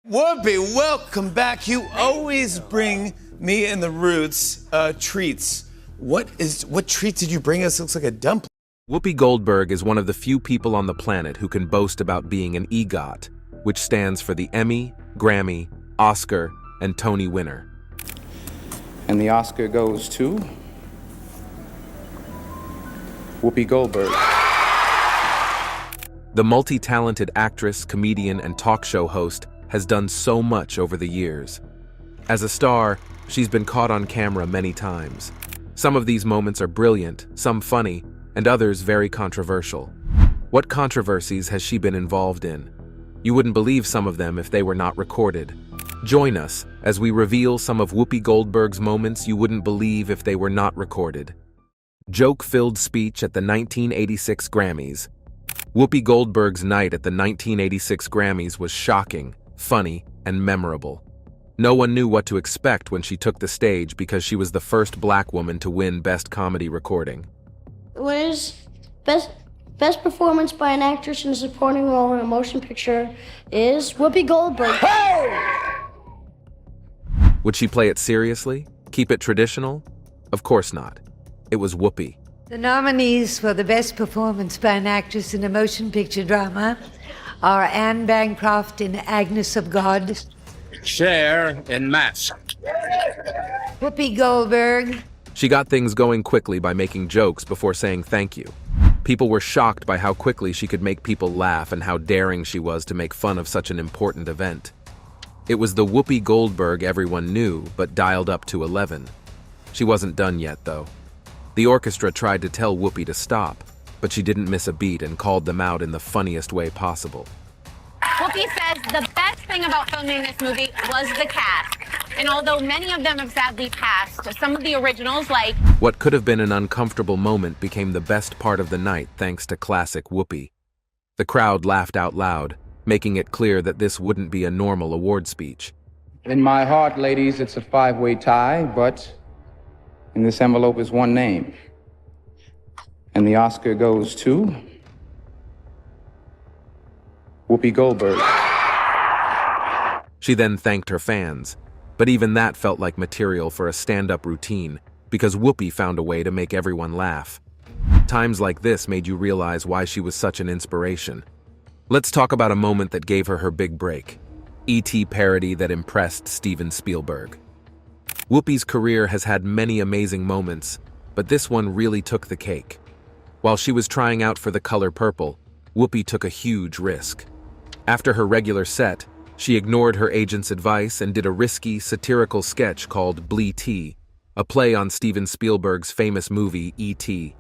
Whoopi, welcome back. You always bring me and the Roots treats. What treat did you bring us? It looks like a dumpling. Whoopi Goldberg is one of the few people on the planet who can boast about being an EGOT, which stands for the Emmy, Grammy, Oscar, and Tony winner. And the Oscar goes to Whoopi Goldberg. The multi-talented actress, comedian, and talk show host has done so much over the years. As a star, she's been caught on camera many times. Some of these moments are brilliant, some funny, and others very controversial. What controversies has she been involved in? You wouldn't believe some of them if they were not recorded. Join us as we reveal some of Whoopi Goldberg's moments you wouldn't believe if they were not recorded. Joke-filled speech at the 1986 Grammys. Whoopi Goldberg's night at the 1986 Grammys was shocking, funny, and memorable. No one knew what to expect when she took the stage because she was the first black woman to win Best Comedy Recording. Winners, best performance by an actress in a supporting role in a motion picture is Whoopi Goldberg. Hey! Would she play it seriously? Keep it traditional? Of course not. It was Whoopi. The nominees for the Best Performance by an Actress in a Motion Picture Drama are Anne Bancroft in Agnes of God, Cher in Mask, Whoopi Goldberg. She got things going quickly by making jokes before saying thank you. People were shocked by how quickly she could make people laugh and how daring she was to make fun of such an important event. It was the Whoopi Goldberg everyone knew, but dialed up to 11. She wasn't done yet, though. The orchestra tried to tell Whoopi to stop, but she didn't miss a beat and called them out in the funniest way possible. Whoopi says the best thing about filming this movie was the cast. And although many of them have sadly passed, some of the originals, like... What could have been an uncomfortable moment became the best part of the night thanks to classic Whoopi. The crowd laughed out loud, making it clear that this wouldn't be a normal award speech. In my heart, ladies, it's a five-way tie, but in this envelope is one name. And the Oscar goes to Whoopi Goldberg. She then thanked her fans, but even that felt like material for a stand-up routine because Whoopi found a way to make everyone laugh. Times like this made you realize why she was such an inspiration. Let's talk about a moment that gave her big break. E.T. parody that impressed Steven Spielberg. Whoopi's career has had many amazing moments, but this one really took the cake. While she was trying out for the color purple, Whoopi took a huge risk. After her regular set, she ignored her agent's advice and did a risky, satirical sketch called Blee-T, a play on Steven Spielberg's famous movie E.T.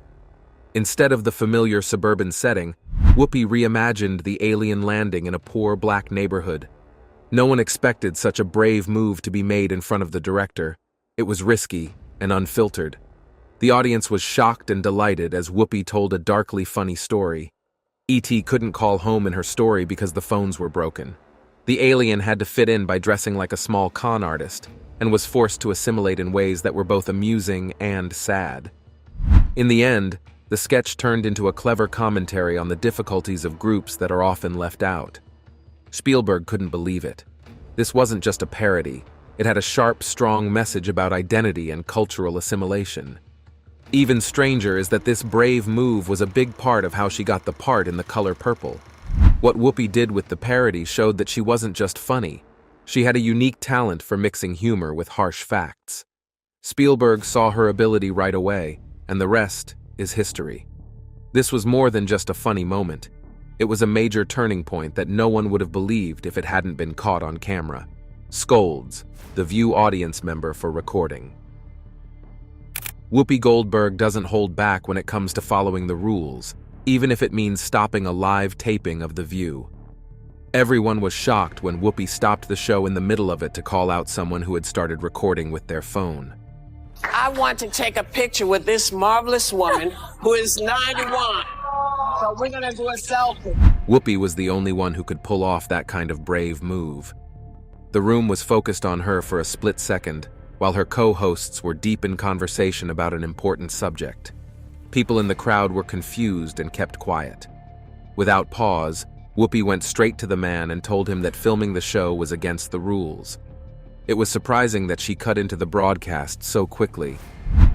Instead of the familiar suburban setting, Whoopi reimagined the alien landing in a poor black neighborhood. No one expected such a brave move to be made in front of the director. It was risky and unfiltered. The audience was shocked and delighted as Whoopi told a darkly funny story. E.T. couldn't call home in her story because the phones were broken. The alien had to fit in by dressing like a small con artist and was forced to assimilate in ways that were both amusing and sad. In the end, the sketch turned into a clever commentary on the difficulties of groups that are often left out. Spielberg couldn't believe it. This wasn't just a parody. It had a sharp, strong message about identity and cultural assimilation. Even stranger is that this brave move was a big part of how she got the part in The Color Purple. What Whoopi did with the parody showed that she wasn't just funny. She had a unique talent for mixing humor with harsh facts. Spielberg saw her ability right away, and the rest is history. This was more than just a funny moment. It was a major turning point that no one would have believed if it hadn't been caught on camera. Scolds, the View audience member for recording. Whoopi Goldberg doesn't hold back when it comes to following the rules, even if it means stopping a live taping of The View. Everyone was shocked when Whoopi stopped the show in the middle of it to call out someone who had started recording with their phone. I want to take a picture with this marvelous woman who is 91. So we're gonna do a selfie. Whoopi was the only one who could pull off that kind of brave move. The room was focused on her for a split second, while her co-hosts were deep in conversation about an important subject. People in the crowd were confused and kept quiet. Without pause, Whoopi went straight to the man and told him that filming the show was against the rules. It was surprising that she cut into the broadcast so quickly,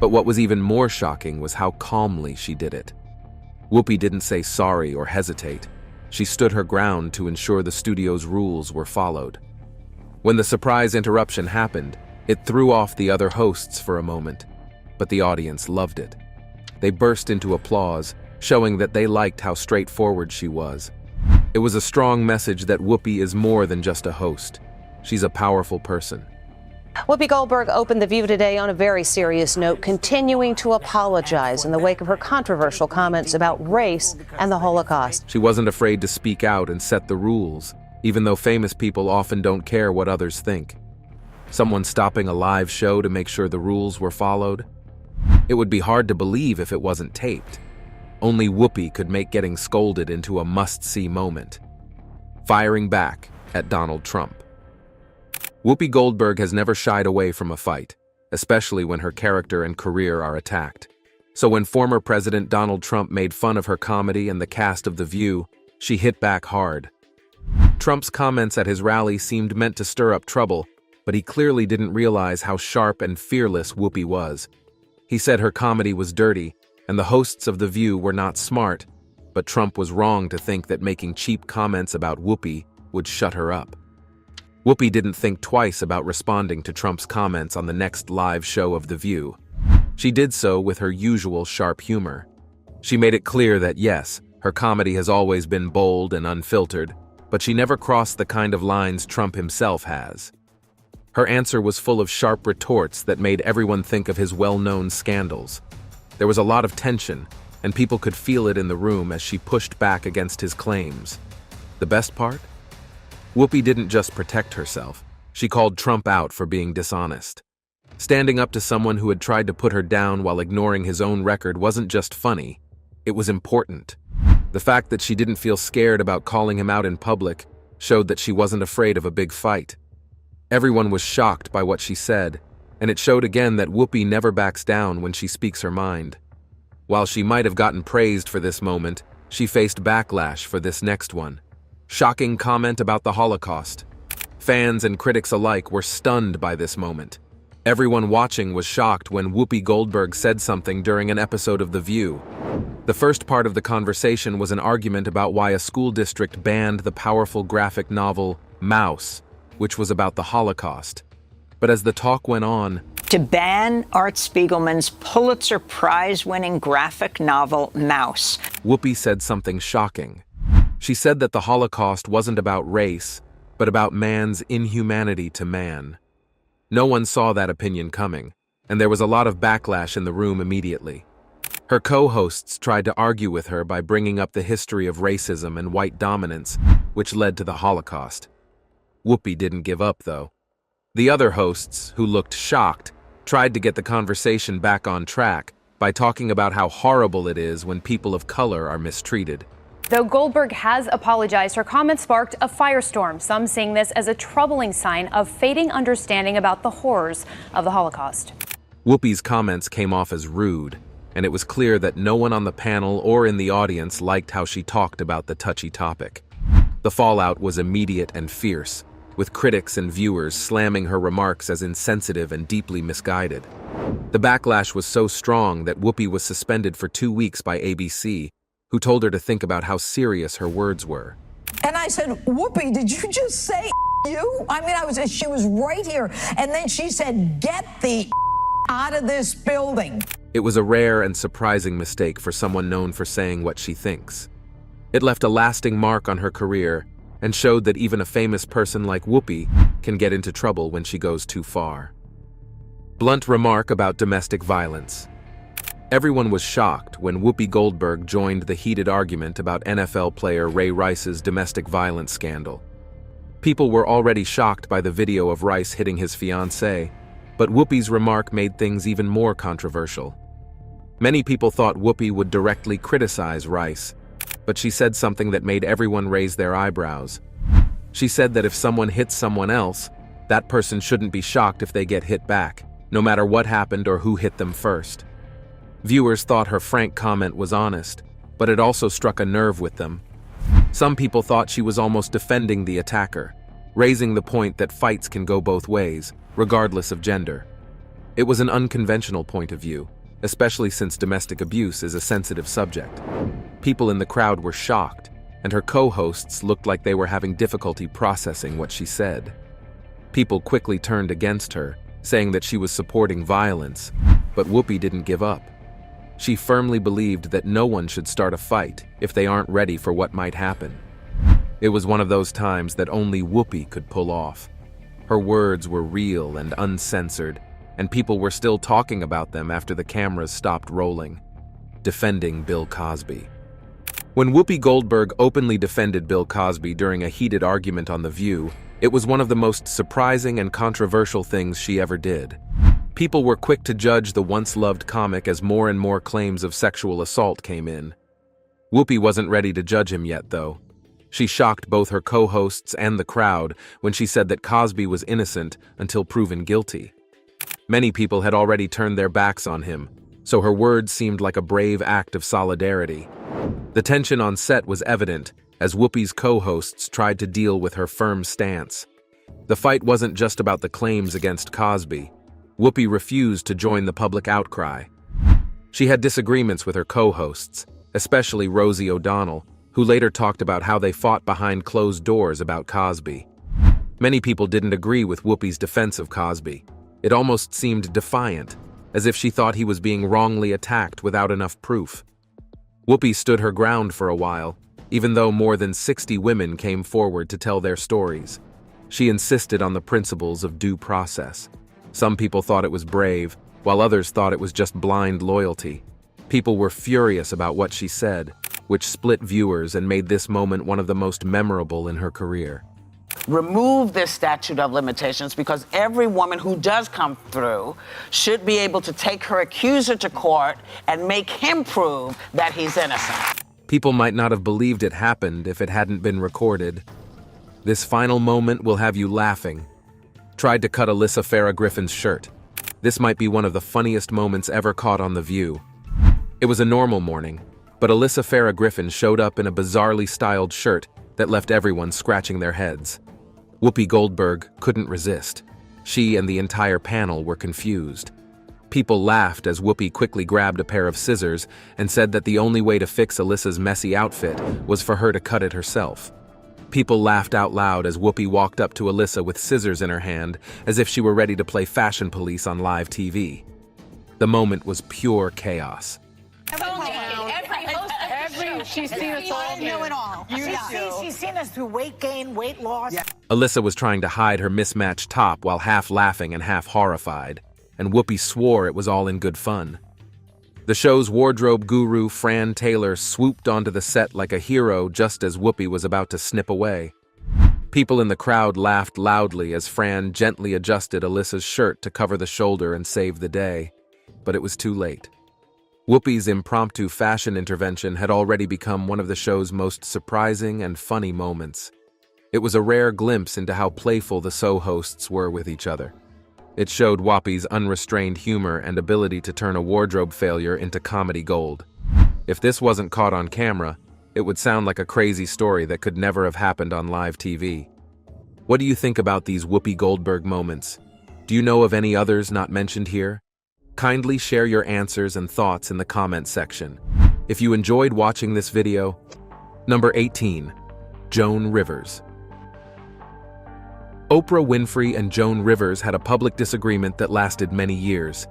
but what was even more shocking was how calmly she did it. Whoopi didn't say sorry or hesitate. She stood her ground to ensure the studio's rules were followed. When the surprise interruption happened, it threw off the other hosts for a moment, but the audience loved it. They burst into applause, showing that they liked how straightforward she was. It was a strong message that Whoopi is more than just a host. She's a powerful person. Whoopi Goldberg opened The View today on a very serious note, continuing to apologize in the wake of her controversial comments about race and the Holocaust. She wasn't afraid to speak out and set the rules, even though famous people often don't care what others think. Someone stopping a live show to make sure the rules were followed? It would be hard to believe if it wasn't taped. Only Whoopi could make getting scolded into a must-see moment. Firing back at Donald Trump. Whoopi Goldberg has never shied away from a fight, especially when her character and career are attacked. So when former President Donald Trump made fun of her comedy and the cast of The View, she hit back hard. Trump's comments at his rally seemed meant to stir up trouble, but he clearly didn't realize how sharp and fearless Whoopi was. He said her comedy was dirty, and the hosts of The View were not smart, but Trump was wrong to think that making cheap comments about Whoopi would shut her up. Whoopi didn't think twice about responding to Trump's comments on the next live show of The View. She did so with her usual sharp humor. She made it clear that yes, her comedy has always been bold and unfiltered, but she never crossed the kind of lines Trump himself has. Her answer was full of sharp retorts that made everyone think of his well-known scandals. There was a lot of tension, and people could feel it in the room as she pushed back against his claims. The best part? Whoopi didn't just protect herself, she called Trump out for being dishonest. Standing up to someone who had tried to put her down while ignoring his own record wasn't just funny, it was important. The fact that she didn't feel scared about calling him out in public showed that she wasn't afraid of a big fight. Everyone was shocked by what she said, and it showed again that Whoopi never backs down when she speaks her mind. While she might have gotten praised for this moment, she faced backlash for this next one. Shocking comment about the Holocaust. Fans and critics alike were stunned by this moment. Everyone watching was shocked when Whoopi Goldberg said something during an episode of The View. The first part of the conversation was an argument about why a school district banned the powerful graphic novel Mouse, which was about the Holocaust. But as the talk went on, to ban Art Spiegelman's Pulitzer Prize-winning graphic novel Mouse, Whoopi said something shocking. She said that the Holocaust wasn't about race, but about man's inhumanity to man. No one saw that opinion coming, and there was a lot of backlash in the room immediately. Her co-hosts tried to argue with her by bringing up the history of racism and white dominance, which led to the Holocaust. Whoopi didn't give up, though. The other hosts, who looked shocked, tried to get the conversation back on track by talking about how horrible it is when people of color are mistreated. Though Goldberg has apologized, her comments sparked a firestorm, some seeing this as a troubling sign of fading understanding about the horrors of the Holocaust. Whoopi's comments came off as rude, and it was clear that no one on the panel or in the audience liked how she talked about the touchy topic. The fallout was immediate and fierce, with critics and viewers slamming her remarks as insensitive and deeply misguided. The backlash was so strong that Whoopi was suspended for 2 weeks by ABC, who told her to think about how serious her words were. And I said, Whoopi, did you just say you? I mean, she was right here. And then she said, get the out of this building. It was a rare and surprising mistake for someone known for saying what she thinks. It left a lasting mark on her career and showed that even a famous person like Whoopi can get into trouble when she goes too far. Blunt remark about domestic violence. Everyone was shocked when Whoopi Goldberg joined the heated argument about NFL player Ray Rice's domestic violence scandal. People were already shocked by the video of Rice hitting his fiancée, but Whoopi's remark made things even more controversial. Many people thought Whoopi would directly criticize Rice, but she said something that made everyone raise their eyebrows. She said that if someone hits someone else, that person shouldn't be shocked if they get hit back, no matter what happened or who hit them first. Viewers thought her frank comment was honest, but it also struck a nerve with them. Some people thought she was almost defending the attacker, raising the point that fights can go both ways, regardless of gender. It was an unconventional point of view, especially since domestic abuse is a sensitive subject. People in the crowd were shocked, and her co-hosts looked like they were having difficulty processing what she said. People quickly turned against her, saying that she was supporting violence, but Whoopi didn't give up. She firmly believed that no one should start a fight if they aren't ready for what might happen. It was one of those times that only Whoopi could pull off. Her words were real and uncensored, and people were still talking about them after the cameras stopped rolling. Defending Bill Cosby. When Whoopi Goldberg openly defended Bill Cosby during a heated argument on The View, it was one of the most surprising and controversial things she ever did. People were quick to judge the once-loved comic as more and more claims of sexual assault came in. Whoopi wasn't ready to judge him yet, though. She shocked both her co-hosts and the crowd when she said that Cosby was innocent until proven guilty. Many people had already turned their backs on him, so her words seemed like a brave act of solidarity. The tension on set was evident as Whoopi's co-hosts tried to deal with her firm stance. The fight wasn't just about the claims against Cosby. Whoopi refused to join the public outcry. She had disagreements with her co-hosts, especially Rosie O'Donnell, who later talked about how they fought behind closed doors about Cosby. Many people didn't agree with Whoopi's defense of Cosby. It almost seemed defiant, as if she thought he was being wrongly attacked without enough proof. Whoopi stood her ground for a while, even though more than 60 women came forward to tell their stories. She insisted on the principles of due process. Some people thought it was brave, while others thought it was just blind loyalty. People were furious about what she said, which split viewers and made this moment one of the most memorable in her career. Remove this statute of limitations because every woman who does come through should be able to take her accuser to court and make him prove that he's innocent. People might not have believed it happened if it hadn't been recorded. This final moment will have you laughing. Tried to cut Alyssa Farah Griffin's shirt. This might be one of the funniest moments ever caught on The View. It was a normal morning, but Alyssa Farah Griffin showed up in a bizarrely styled shirt that left everyone scratching their heads. Whoopi Goldberg couldn't resist. She and the entire panel were confused. People laughed as Whoopi quickly grabbed a pair of scissors and said that the only way to fix Alyssa's messy outfit was for her to cut it herself. People laughed out loud as Whoopi walked up to Alyssa with scissors in her hand, as if she were ready to play fashion police on live TV. The moment was pure chaos. She's seen us all. Know it all. She's seen us through weight gain, weight loss. Yeah. Alyssa was trying to hide her mismatched top while half laughing and half horrified, and Whoopi swore it was all in good fun. The show's wardrobe guru, Fran Taylor, swooped onto the set like a hero just as Whoopi was about to snip away. People in the crowd laughed loudly as Fran gently adjusted Alyssa's shirt to cover the shoulder and save the day, but it was too late. Whoopi's impromptu fashion intervention had already become one of the show's most surprising and funny moments. It was a rare glimpse into how playful the show hosts were with each other. It showed Whoopi's unrestrained humor and ability to turn a wardrobe failure into comedy gold. If this wasn't caught on camera, it would sound like a crazy story that could never have happened on live TV. What do you think about these Whoopi Goldberg moments? Do you know of any others not mentioned here? Kindly share your answers and thoughts in the comment section. If you enjoyed watching this video, number 18, Joan Rivers. Oprah Winfrey and Joan Rivers had a public disagreement that lasted many years.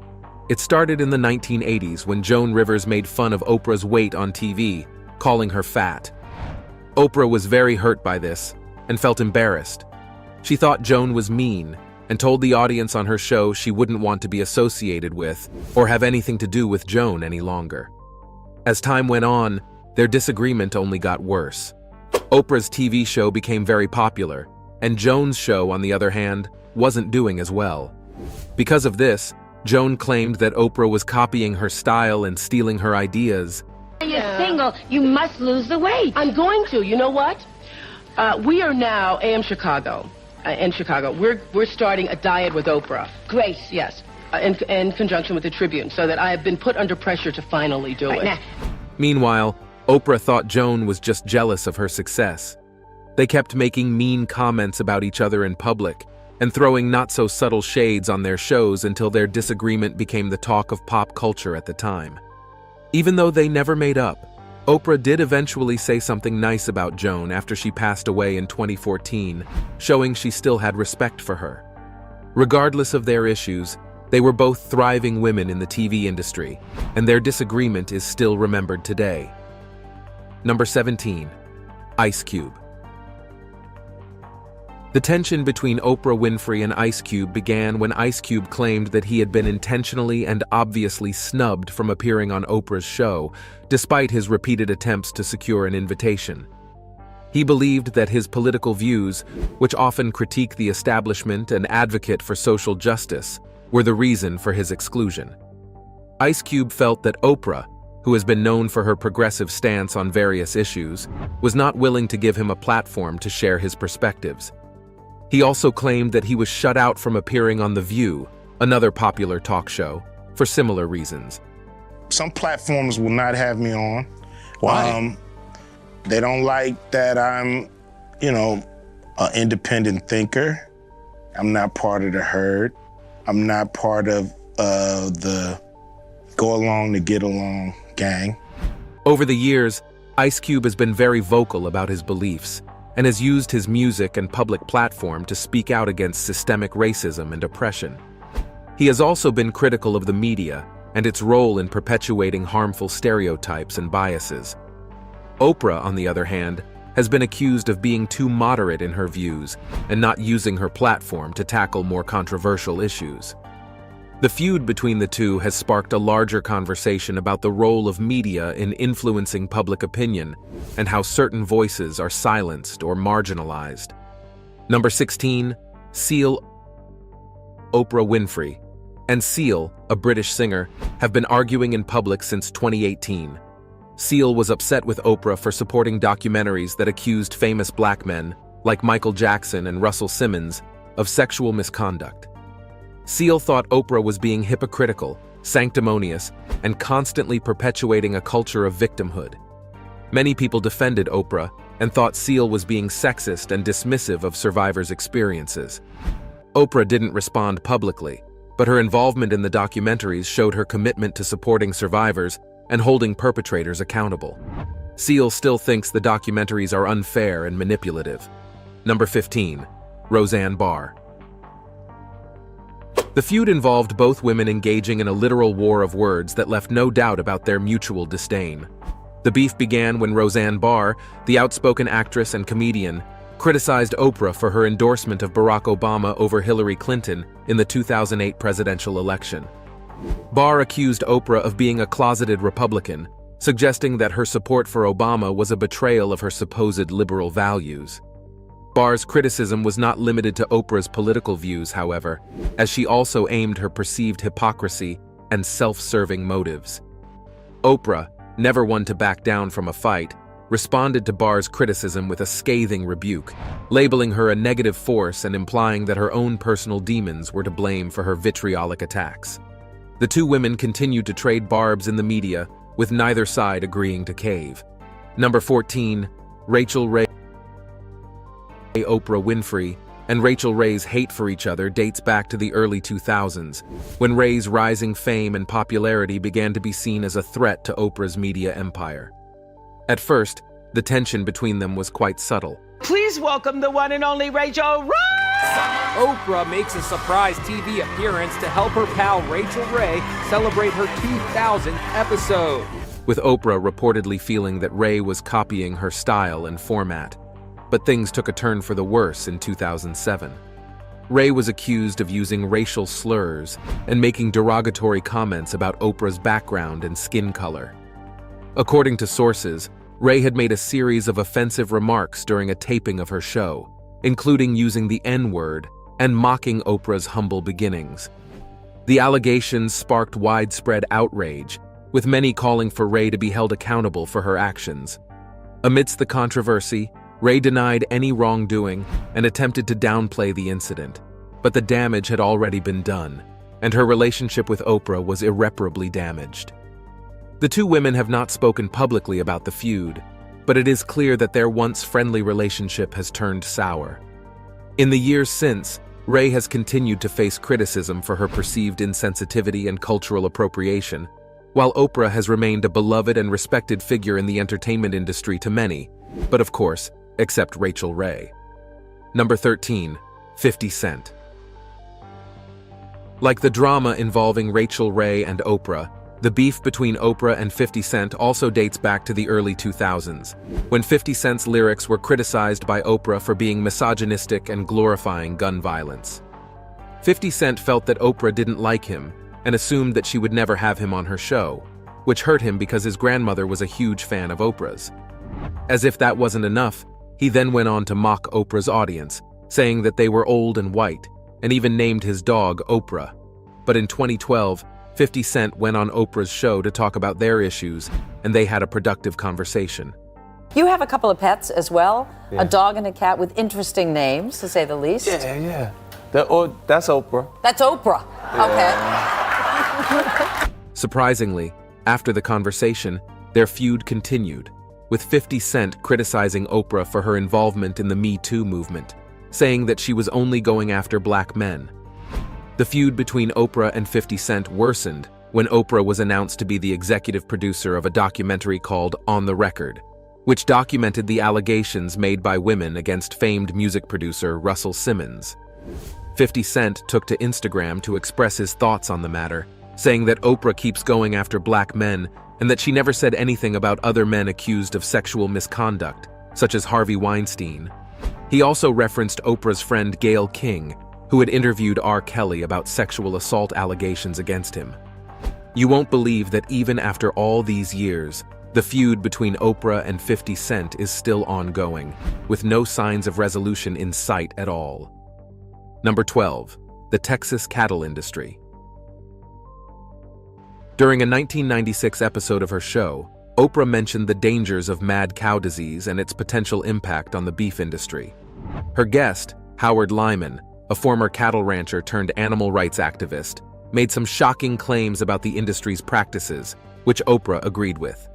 It started in the 1980s when Joan Rivers made fun of Oprah's weight on TV, calling her fat. Oprah was very hurt by this and felt embarrassed. She thought Joan was mean and told the audience on her show she wouldn't want to be associated with or have anything to do with Joan any longer. As time went on, their disagreement only got worse. Oprah's TV show became very popular, and Joan's show, on the other hand, wasn't doing as well. Because of this, Joan claimed that Oprah was copying her style and stealing her ideas. You're single, you must lose the weight. I'm going to. You know what? We are now AM Chicago. In Chicago, we're starting a diet with Oprah. Great. Yes, in conjunction with the Tribune, so that I have been put under pressure to finally do it. Meanwhile, Oprah thought Joan was just jealous of her success. They kept making mean comments about each other in public and throwing not-so-subtle shades on their shows until their disagreement became the talk of pop culture at the time. Even though they never made up, Oprah did eventually say something nice about Joan after she passed away in 2014, showing she still had respect for her. Regardless of their issues, they were both thriving women in the TV industry, and their disagreement is still remembered today. Number 17. Ice Cube. The tension between Oprah Winfrey and Ice Cube began when Ice Cube claimed that he had been intentionally and obviously snubbed from appearing on Oprah's show, despite his repeated attempts to secure an invitation. He believed that his political views, which often critique the establishment and advocate for social justice, were the reason for his exclusion. Ice Cube felt that Oprah, who has been known for her progressive stance on various issues, was not willing to give him a platform to share his perspectives. He also claimed that he was shut out from appearing on The View, another popular talk show, for similar reasons. Some platforms will not have me on. Why? They don't like that I'm, an independent thinker. I'm not part of the herd. I'm not part of the go along to get along gang. Over the years, Ice Cube has been very vocal about his beliefs and has used his music and public platform to speak out against systemic racism and oppression. He has also been critical of the media and its role in perpetuating harmful stereotypes and biases. Oprah, on the other hand, has been accused of being too moderate in her views and not using her platform to tackle more controversial issues. The feud between the two has sparked a larger conversation about the role of media in influencing public opinion and how certain voices are silenced or marginalized. Number 16, Seal. Oprah Winfrey and Seal, a British singer, have been arguing in public since 2018. Seal was upset with Oprah for supporting documentaries that accused famous black men, like Michael Jackson and Russell Simmons, of sexual misconduct. Seal thought Oprah was being hypocritical, sanctimonious, and constantly perpetuating a culture of victimhood. Many people defended Oprah and thought Seal was being sexist and dismissive of survivors' experiences. Oprah didn't respond publicly, but her involvement in the documentaries showed her commitment to supporting survivors and holding perpetrators accountable. Seal still thinks the documentaries are unfair and manipulative. Number 15, Roseanne Barr. The feud involved both women engaging in a literal war of words that left no doubt about their mutual disdain. The beef began when Roseanne Barr, the outspoken actress and comedian, criticized Oprah for her endorsement of Barack Obama over Hillary Clinton in the 2008 presidential election. Barr accused Oprah of being a closeted Republican, suggesting that her support for Obama was a betrayal of her supposed liberal values. Barr's criticism was not limited to Oprah's political views, however, as she also aimed her perceived hypocrisy and self-serving motives. Oprah, never one to back down from a fight, responded to Barr's criticism with a scathing rebuke, labeling her a negative force and implying that her own personal demons were to blame for her vitriolic attacks. The two women continued to trade barbs in the media, with neither side agreeing to cave. Number 14, Rachel Ray. Oprah Winfrey and Rachel Ray's hate for each other dates back to the early 2000s, when Ray's rising fame and popularity began to be seen as a threat to Oprah's media empire. At first, the tension between them was quite subtle. Please welcome the one and only Rachel Ray! Oprah makes a surprise TV appearance to help her pal Rachel Ray celebrate her 2000th episode. With Oprah reportedly feeling that Ray was copying her style and format. But things took a turn for the worse in 2007. Ray was accused of using racial slurs and making derogatory comments about Oprah's background and skin color. According to sources, Ray had made a series of offensive remarks during a taping of her show, including using the N-word and mocking Oprah's humble beginnings. The allegations sparked widespread outrage, with many calling for Ray to be held accountable for her actions. Amidst the controversy, Ray denied any wrongdoing and attempted to downplay the incident, but the damage had already been done, and her relationship with Oprah was irreparably damaged. The two women have not spoken publicly about the feud, but it is clear that their once friendly relationship has turned sour. In the years since, Ray has continued to face criticism for her perceived insensitivity and cultural appropriation, while Oprah has remained a beloved and respected figure in the entertainment industry to many, but of course, except Rachel Ray. Number 13, 50 Cent. Like the drama involving Rachel Ray and Oprah, the beef between Oprah and 50 Cent also dates back to the early 2000s, when 50 Cent's lyrics were criticized by Oprah for being misogynistic and glorifying gun violence. 50 Cent felt that Oprah didn't like him and assumed that she would never have him on her show, which hurt him because his grandmother was a huge fan of Oprah's. As if that wasn't enough, he then went on to mock Oprah's audience, saying that they were old and white, and even named his dog Oprah. But in 2012, 50 Cent went on Oprah's show to talk about their issues, and they had a productive conversation. You have a couple of pets as well, a dog and a cat with interesting names, to say the least. Yeah. That's Oprah. That's Oprah. Okay. Surprisingly, after the conversation, their feud continued, with 50 Cent criticizing Oprah for her involvement in the Me Too movement, saying that she was only going after black men. The feud between Oprah and 50 Cent worsened when Oprah was announced to be the executive producer of a documentary called On the Record, which documented the allegations made by women against famed music producer Russell Simmons. 50 Cent took to Instagram to express his thoughts on the matter, saying that Oprah keeps going after black men and that she never said anything about other men accused of sexual misconduct, such as Harvey Weinstein. He also referenced Oprah's friend Gayle King, who had interviewed R. Kelly about sexual assault allegations against him. You won't believe that even after all these years, the feud between Oprah and 50 Cent is still ongoing, with no signs of resolution in sight at all. Number 12, the Texas cattle industry. During a 1996 episode of her show, Oprah mentioned the dangers of mad cow disease and its potential impact on the beef industry. Her guest, Howard Lyman, a former cattle rancher turned animal rights activist, made some shocking claims about the industry's practices, which Oprah agreed with.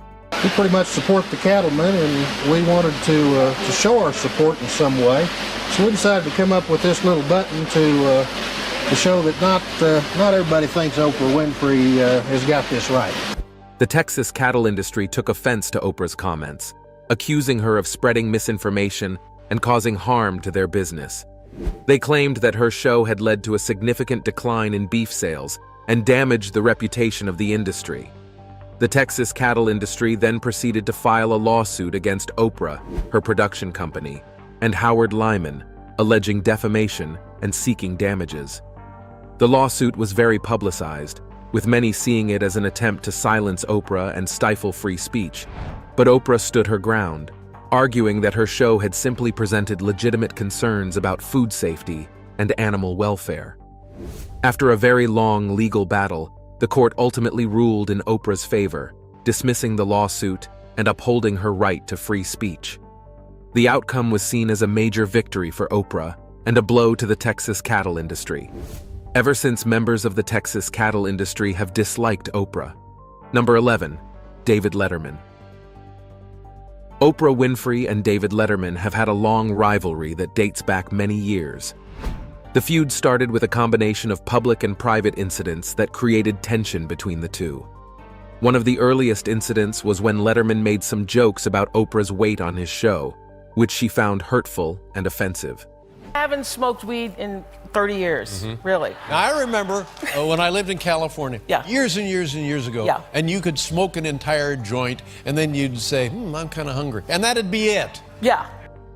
We pretty much support the cattlemen, and we wanted to show our support in some way. So we decided to come up with this little button to show that not everybody thinks Oprah Winfrey has got this right. The Texas cattle industry took offense to Oprah's comments, accusing her of spreading misinformation and causing harm to their business. They claimed that her show had led to a significant decline in beef sales and damaged the reputation of the industry. The Texas cattle industry then proceeded to file a lawsuit against Oprah, her production company, and Howard Lyman, alleging defamation and seeking damages. The lawsuit was very publicized, with many seeing it as an attempt to silence Oprah and stifle free speech. But Oprah stood her ground, arguing that her show had simply presented legitimate concerns about food safety and animal welfare. After a very long legal battle, the court ultimately ruled in Oprah's favor, dismissing the lawsuit and upholding her right to free speech. The outcome was seen as a major victory for Oprah and a blow to the Texas cattle industry. Ever since, members of the Texas cattle industry have disliked Oprah. Number 11, David Letterman. Oprah Winfrey and David Letterman have had a long rivalry that dates back many years. The feud started with a combination of public and private incidents that created tension between the two. One of the earliest incidents was when Letterman made some jokes about Oprah's weight on his show, which she found hurtful and offensive. I haven't smoked weed in 30 years, really. Now, I remember when I lived in California, years and years and years ago, and you could smoke an entire joint, and then you'd say, I'm kind of hungry, and that'd be it. Yeah.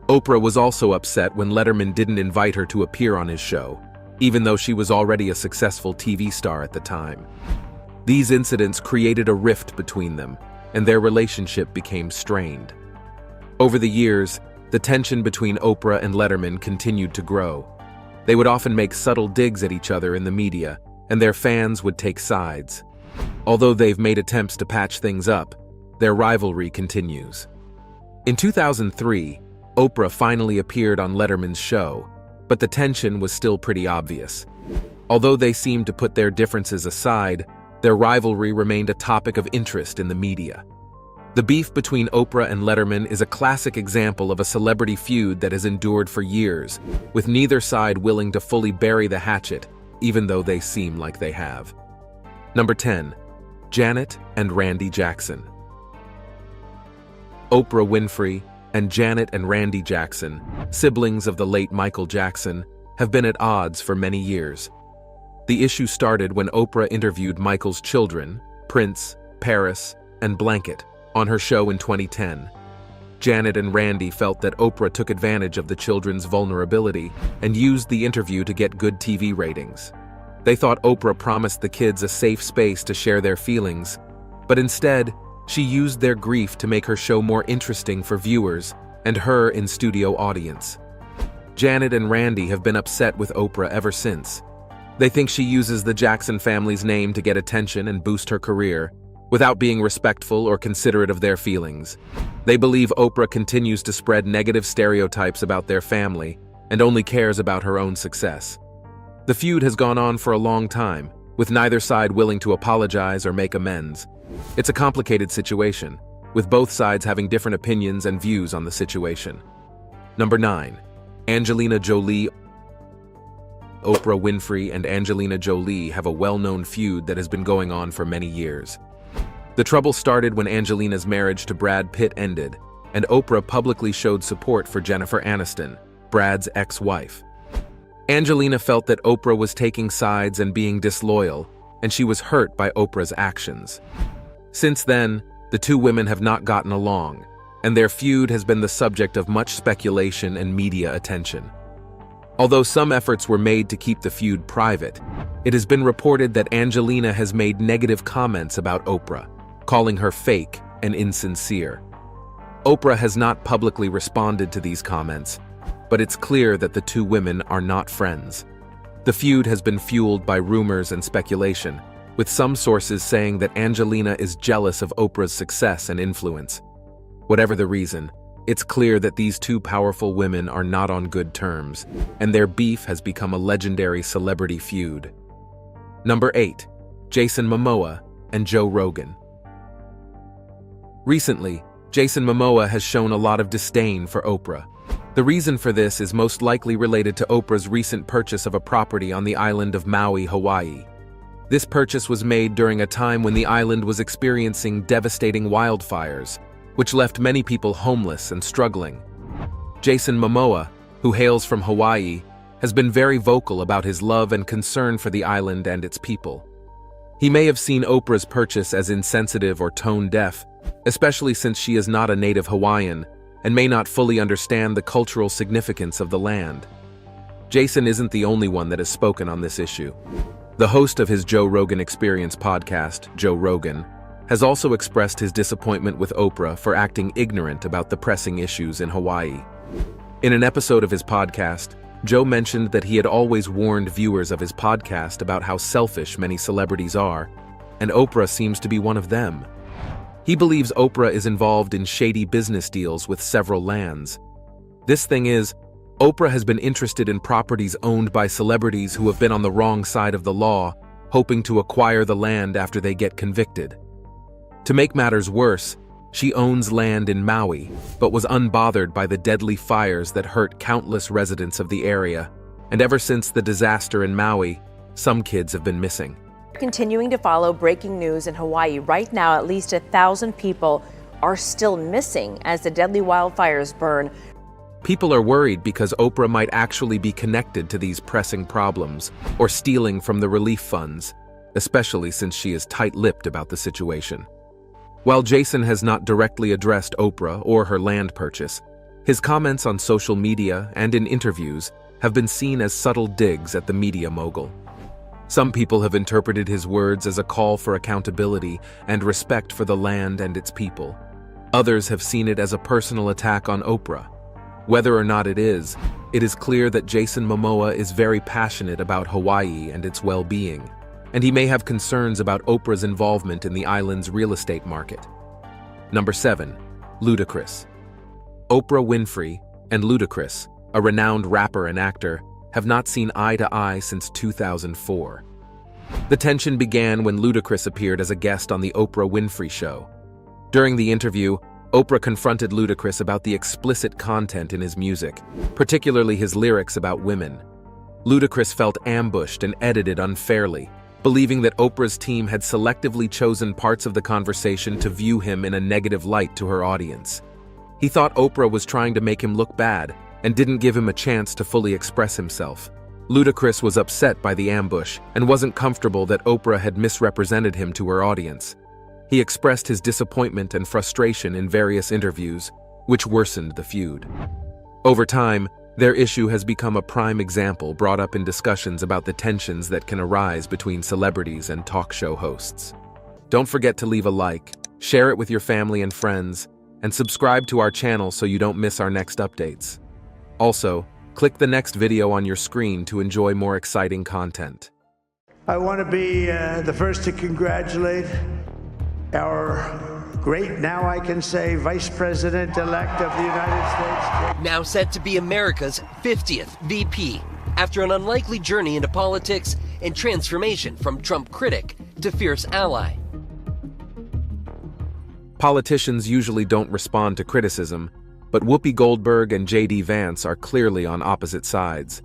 Oprah was also upset when Letterman didn't invite her to appear on his show, even though she was already a successful TV star at the time. These incidents created a rift between them, and their relationship became strained. Over the years, the tension between Oprah and Letterman continued to grow. They would often make subtle digs at each other in the media, and their fans would take sides. Although they've made attempts to patch things up, their rivalry continues. In 2003, Oprah finally appeared on Letterman's show, but the tension was still pretty obvious. Although they seemed to put their differences aside, their rivalry remained a topic of interest in the media. The beef between Oprah and Letterman is a classic example of a celebrity feud that has endured for years, with neither side willing to fully bury the hatchet, even though they seem like they have. Number 10. Janet and Randy Jackson. Oprah Winfrey and Janet and Randy Jackson, siblings of the late Michael Jackson, have been at odds for many years. The issue started when Oprah interviewed Michael's children, Prince, Paris, and Blanket, on her show in 2010. Janet and Randy felt that Oprah took advantage of the children's vulnerability and used the interview to get good TV ratings. They thought Oprah promised the kids a safe space to share their feelings, but instead, she used their grief to make her show more interesting for viewers and her in-studio audience. Janet and Randy have been upset with Oprah ever since. They think she uses the Jackson family's name to get attention and boost her career, without being respectful or considerate of their feelings. They believe Oprah continues to spread negative stereotypes about their family and only cares about her own success. The feud has gone on for a long time, with neither side willing to apologize or make amends. It's a complicated situation, with both sides having different opinions and views on the situation. Number 9. Angelina Jolie. Oprah Winfrey and Angelina Jolie have a well-known feud that has been going on for many years. The trouble started when Angelina's marriage to Brad Pitt ended, and Oprah publicly showed support for Jennifer Aniston, Brad's ex-wife. Angelina felt that Oprah was taking sides and being disloyal, and she was hurt by Oprah's actions. Since then, the two women have not gotten along, and their feud has been the subject of much speculation and media attention. Although some efforts were made to keep the feud private, it has been reported that Angelina has made negative comments about Oprah, calling her fake and insincere. Oprah has not publicly responded to these comments, but it's clear that the two women are not friends. The feud has been fueled by rumors and speculation, with some sources saying that Angelina is jealous of Oprah's success and influence. Whatever the reason, it's clear that these two powerful women are not on good terms, and their beef has become a legendary celebrity feud. Number 8. Jason Momoa and Joe Rogan. Recently, Jason Momoa has shown a lot of disdain for Oprah. The reason for this is most likely related to Oprah's recent purchase of a property on the island of Maui, Hawaii. This purchase was made during a time when the island was experiencing devastating wildfires, which left many people homeless and struggling. Jason Momoa, who hails from Hawaii, has been very vocal about his love and concern for the island and its people. He may have seen Oprah's purchase as insensitive or tone-deaf, especially since she is not a native Hawaiian and may not fully understand the cultural significance of the land. Jason isn't the only one that has spoken on this issue. The host of his Joe Rogan Experience podcast, Joe Rogan, has also expressed his disappointment with Oprah for acting ignorant about the pressing issues in Hawaii. In an episode of his podcast, Joe mentioned that he had always warned viewers of his podcast about how selfish many celebrities are, and Oprah seems to be one of them. He believes Oprah is involved in shady business deals with several lands. This thing is, Oprah has been interested in properties owned by celebrities who have been on the wrong side of the law, hoping to acquire the land after they get convicted. To make matters worse, she owns land in Maui, but was unbothered by the deadly fires that hurt countless residents of the area, and ever since the disaster in Maui, some kids have been missing. Continuing to follow breaking news in Hawaii right now, at least 1,000 people are still missing as the deadly wildfires burn. People are worried because Oprah might actually be connected to these pressing problems or stealing from the relief funds, especially since she is tight-lipped about the situation. While Jason has not directly addressed Oprah or her land purchase, his comments on social media and in interviews have been seen as subtle digs at the media mogul. Some people have interpreted his words as a call for accountability and respect for the land and its people. Others have seen it as a personal attack on Oprah. Whether or not it is clear that Jason Momoa is very passionate about Hawaii and its well-being, and he may have concerns about Oprah's involvement in the island's real estate market. Number 7. Ludacris. Oprah Winfrey and Ludacris, a renowned rapper and actor, have not seen eye to eye since 2004. The tension began when Ludacris appeared as a guest on the Oprah Winfrey Show. During the interview, Oprah confronted Ludacris about the explicit content in his music, particularly his lyrics about women. Ludacris felt ambushed and edited unfairly, believing that Oprah's team had selectively chosen parts of the conversation to view him in a negative light to her audience. He thought Oprah was trying to make him look bad and didn't give him a chance to fully express himself. Ludacris was upset by the ambush and wasn't comfortable that Oprah had misrepresented him to her audience. He expressed his disappointment and frustration in various interviews, which worsened the feud. Over time, their issue has become a prime example brought up in discussions about the tensions that can arise between celebrities and talk show hosts. Don't forget to leave a like, share it with your family and friends, and subscribe to our channel so you don't miss our next updates. Also, click the next video on your screen to enjoy more exciting content. I want to be the first to congratulate our great, now I can say, Vice President-elect of the United States. Now set to be America's 50th VP, after an unlikely journey into politics and transformation from Trump critic to fierce ally. Politicians usually don't respond to criticism, but Whoopi Goldberg and J.D. Vance are clearly on opposite sides.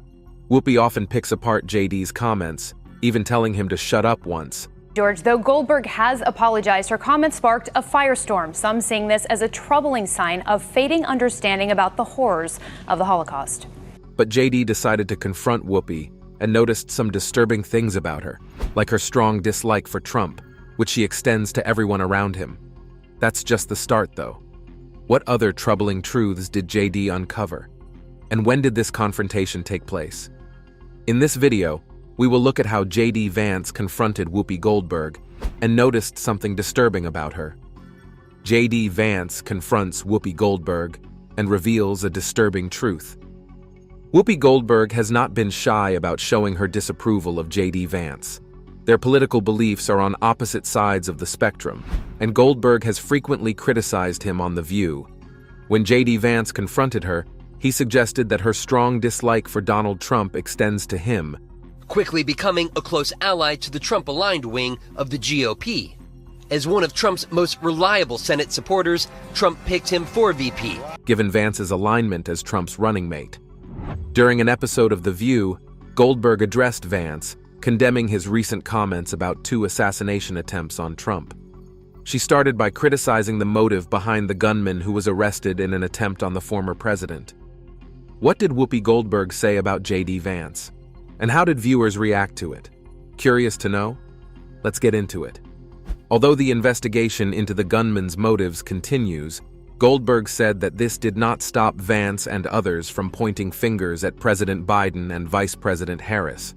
Whoopi often picks apart J.D.'s comments, even telling him to shut up once. George, though Goldberg has apologized, her comments sparked a firestorm, some seeing this as a troubling sign of fading understanding about the horrors of the Holocaust. But J.D. decided to confront Whoopi and noticed some disturbing things about her, like her strong dislike for Trump, which she extends to everyone around him. That's just the start, though. What other troubling truths did J.D. uncover? And when did this confrontation take place? In this video, we will look at how J.D. Vance confronted Whoopi Goldberg and noticed something disturbing about her. J.D. Vance confronts Whoopi Goldberg and reveals a disturbing truth. Whoopi Goldberg has not been shy about showing her disapproval of J.D. Vance. Their political beliefs are on opposite sides of the spectrum, and Goldberg has frequently criticized him on The View. When J.D. Vance confronted her, he suggested that her strong dislike for Donald Trump extends to him, quickly becoming a close ally to the Trump-aligned wing of the GOP. As one of Trump's most reliable Senate supporters, Trump picked him for VP, given Vance's alignment as Trump's running mate. During an episode of The View, Goldberg addressed Vance, condemning his recent comments about 2 assassination attempts on Trump. She started by criticizing the motive behind the gunman who was arrested in an attempt on the former president. What did Whoopi Goldberg say about J.D. Vance? And how did viewers react to it? Curious to know? Let's get into it. Although the investigation into the gunman's motives continues, Goldberg said that this did not stop Vance and others from pointing fingers at President Biden and Vice President Harris.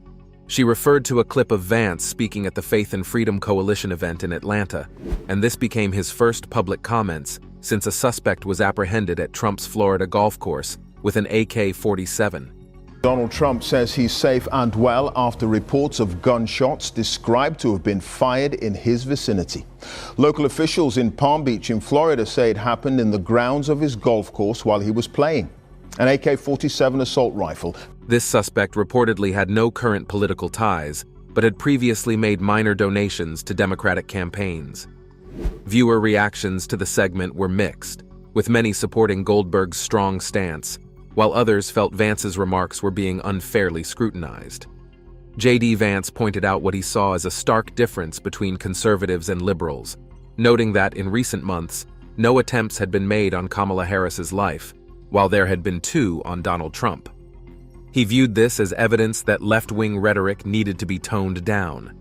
She referred to a clip of Vance speaking at the Faith and Freedom Coalition event in Atlanta, and this became his first public comments since a suspect was apprehended at Trump's Florida golf course with an AK-47. Donald Trump says he's safe and well after reports of gunshots described to have been fired in his vicinity. Local officials in Palm Beach in Florida say it happened in the grounds of his golf course while he was playing. An AK-47 assault rifle. This suspect reportedly had no current political ties, but had previously made minor donations to Democratic campaigns. Viewer reactions to the segment were mixed, with many supporting Goldberg's strong stance, while others felt Vance's remarks were being unfairly scrutinized. J.D. Vance pointed out what he saw as a stark difference between conservatives and liberals, noting that in recent months, no attempts had been made on Kamala Harris's life, while there had been 2 on Donald Trump. He viewed this as evidence that left-wing rhetoric needed to be toned down.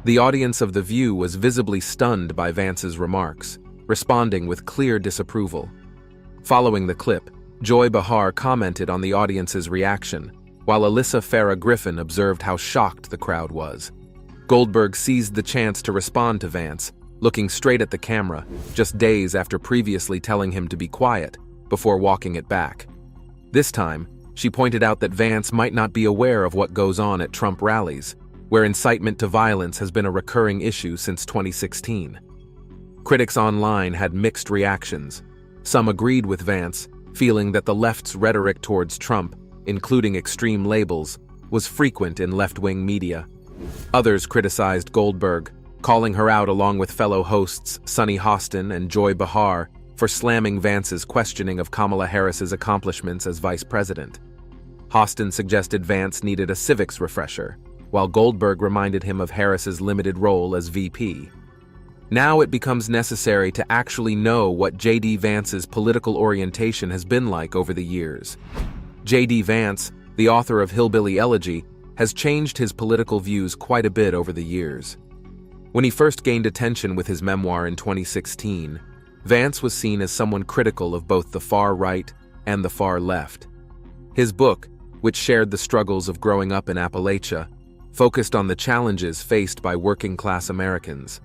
The audience of The View was visibly stunned by Vance's remarks, responding with clear disapproval. Following the clip, Joy Behar commented on the audience's reaction, while Alyssa Farah Griffin observed how shocked the crowd was. Goldberg seized the chance to respond to Vance, looking straight at the camera, just days after previously telling him to be quiet, before walking it back. This time, she pointed out that Vance might not be aware of what goes on at Trump rallies, where incitement to violence has been a recurring issue since 2016. Critics online had mixed reactions. Some agreed with Vance, feeling that the left's rhetoric towards Trump, including extreme labels, was frequent in left-wing media. Others criticized Goldberg, calling her out along with fellow hosts Sunny Hostin and Joy Behar for slamming Vance's questioning of Kamala Harris's accomplishments as vice president. Hostin suggested Vance needed a civics refresher, while Goldberg reminded him of Harris's limited role as VP. Now it becomes necessary to actually know what J.D. Vance's political orientation has been like over the years. J.D. Vance, the author of Hillbilly Elegy, has changed his political views quite a bit over the years. When he first gained attention with his memoir in 2016, Vance was seen as someone critical of both the far right and the far left. His book, which shared the struggles of growing up in Appalachia, focused on the challenges faced by working-class Americans.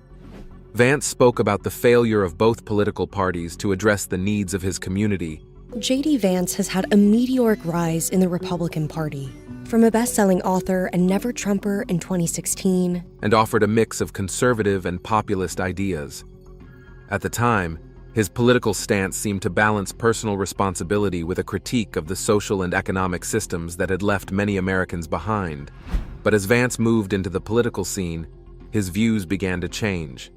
Vance spoke about the failure of both political parties to address the needs of his community. J.D. Vance has had a meteoric rise in the Republican Party, from a best-selling author and never-Trumper in 2016, and offered a mix of conservative and populist ideas. At the time, his political stance seemed to balance personal responsibility with a critique of the social and economic systems that had left many Americans behind. But as Vance moved into the political scene, his views began to change.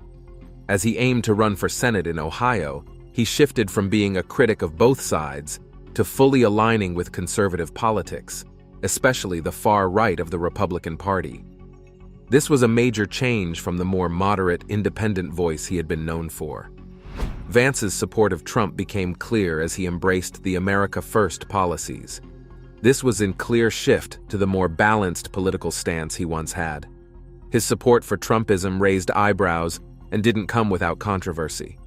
As he aimed to run for Senate in Ohio, he shifted from being a critic of both sides to fully aligning with conservative politics, especially the far right of the Republican Party. This was a major change from the more moderate, independent voice he had been known for. Vance's support of Trump became clear as he embraced the America First policies. This was in clear shift to the more balanced political stance he once had. His support for Trumpism raised eyebrows and didn't come without controversy.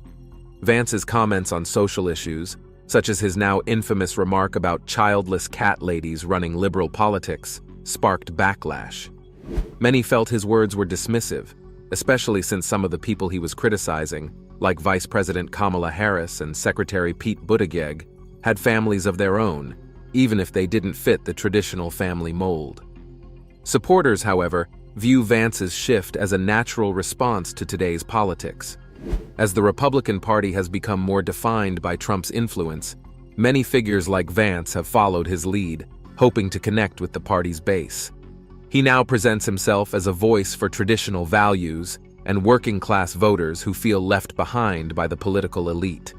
Vance's comments on social issues, such as his now infamous remark about childless cat ladies running liberal politics, sparked backlash. Many felt his words were dismissive, especially since some of the people he was criticizing, like Vice President Kamala Harris and Secretary Pete Buttigieg, had families of their own, even if they didn't fit the traditional family mold. Supporters, however, view Vance's shift as a natural response to today's politics. As the Republican Party has become more defined by Trump's influence, many figures like Vance have followed his lead, hoping to connect with the party's base. He now presents himself as a voice for traditional values and working-class voters who feel left behind by the political elite.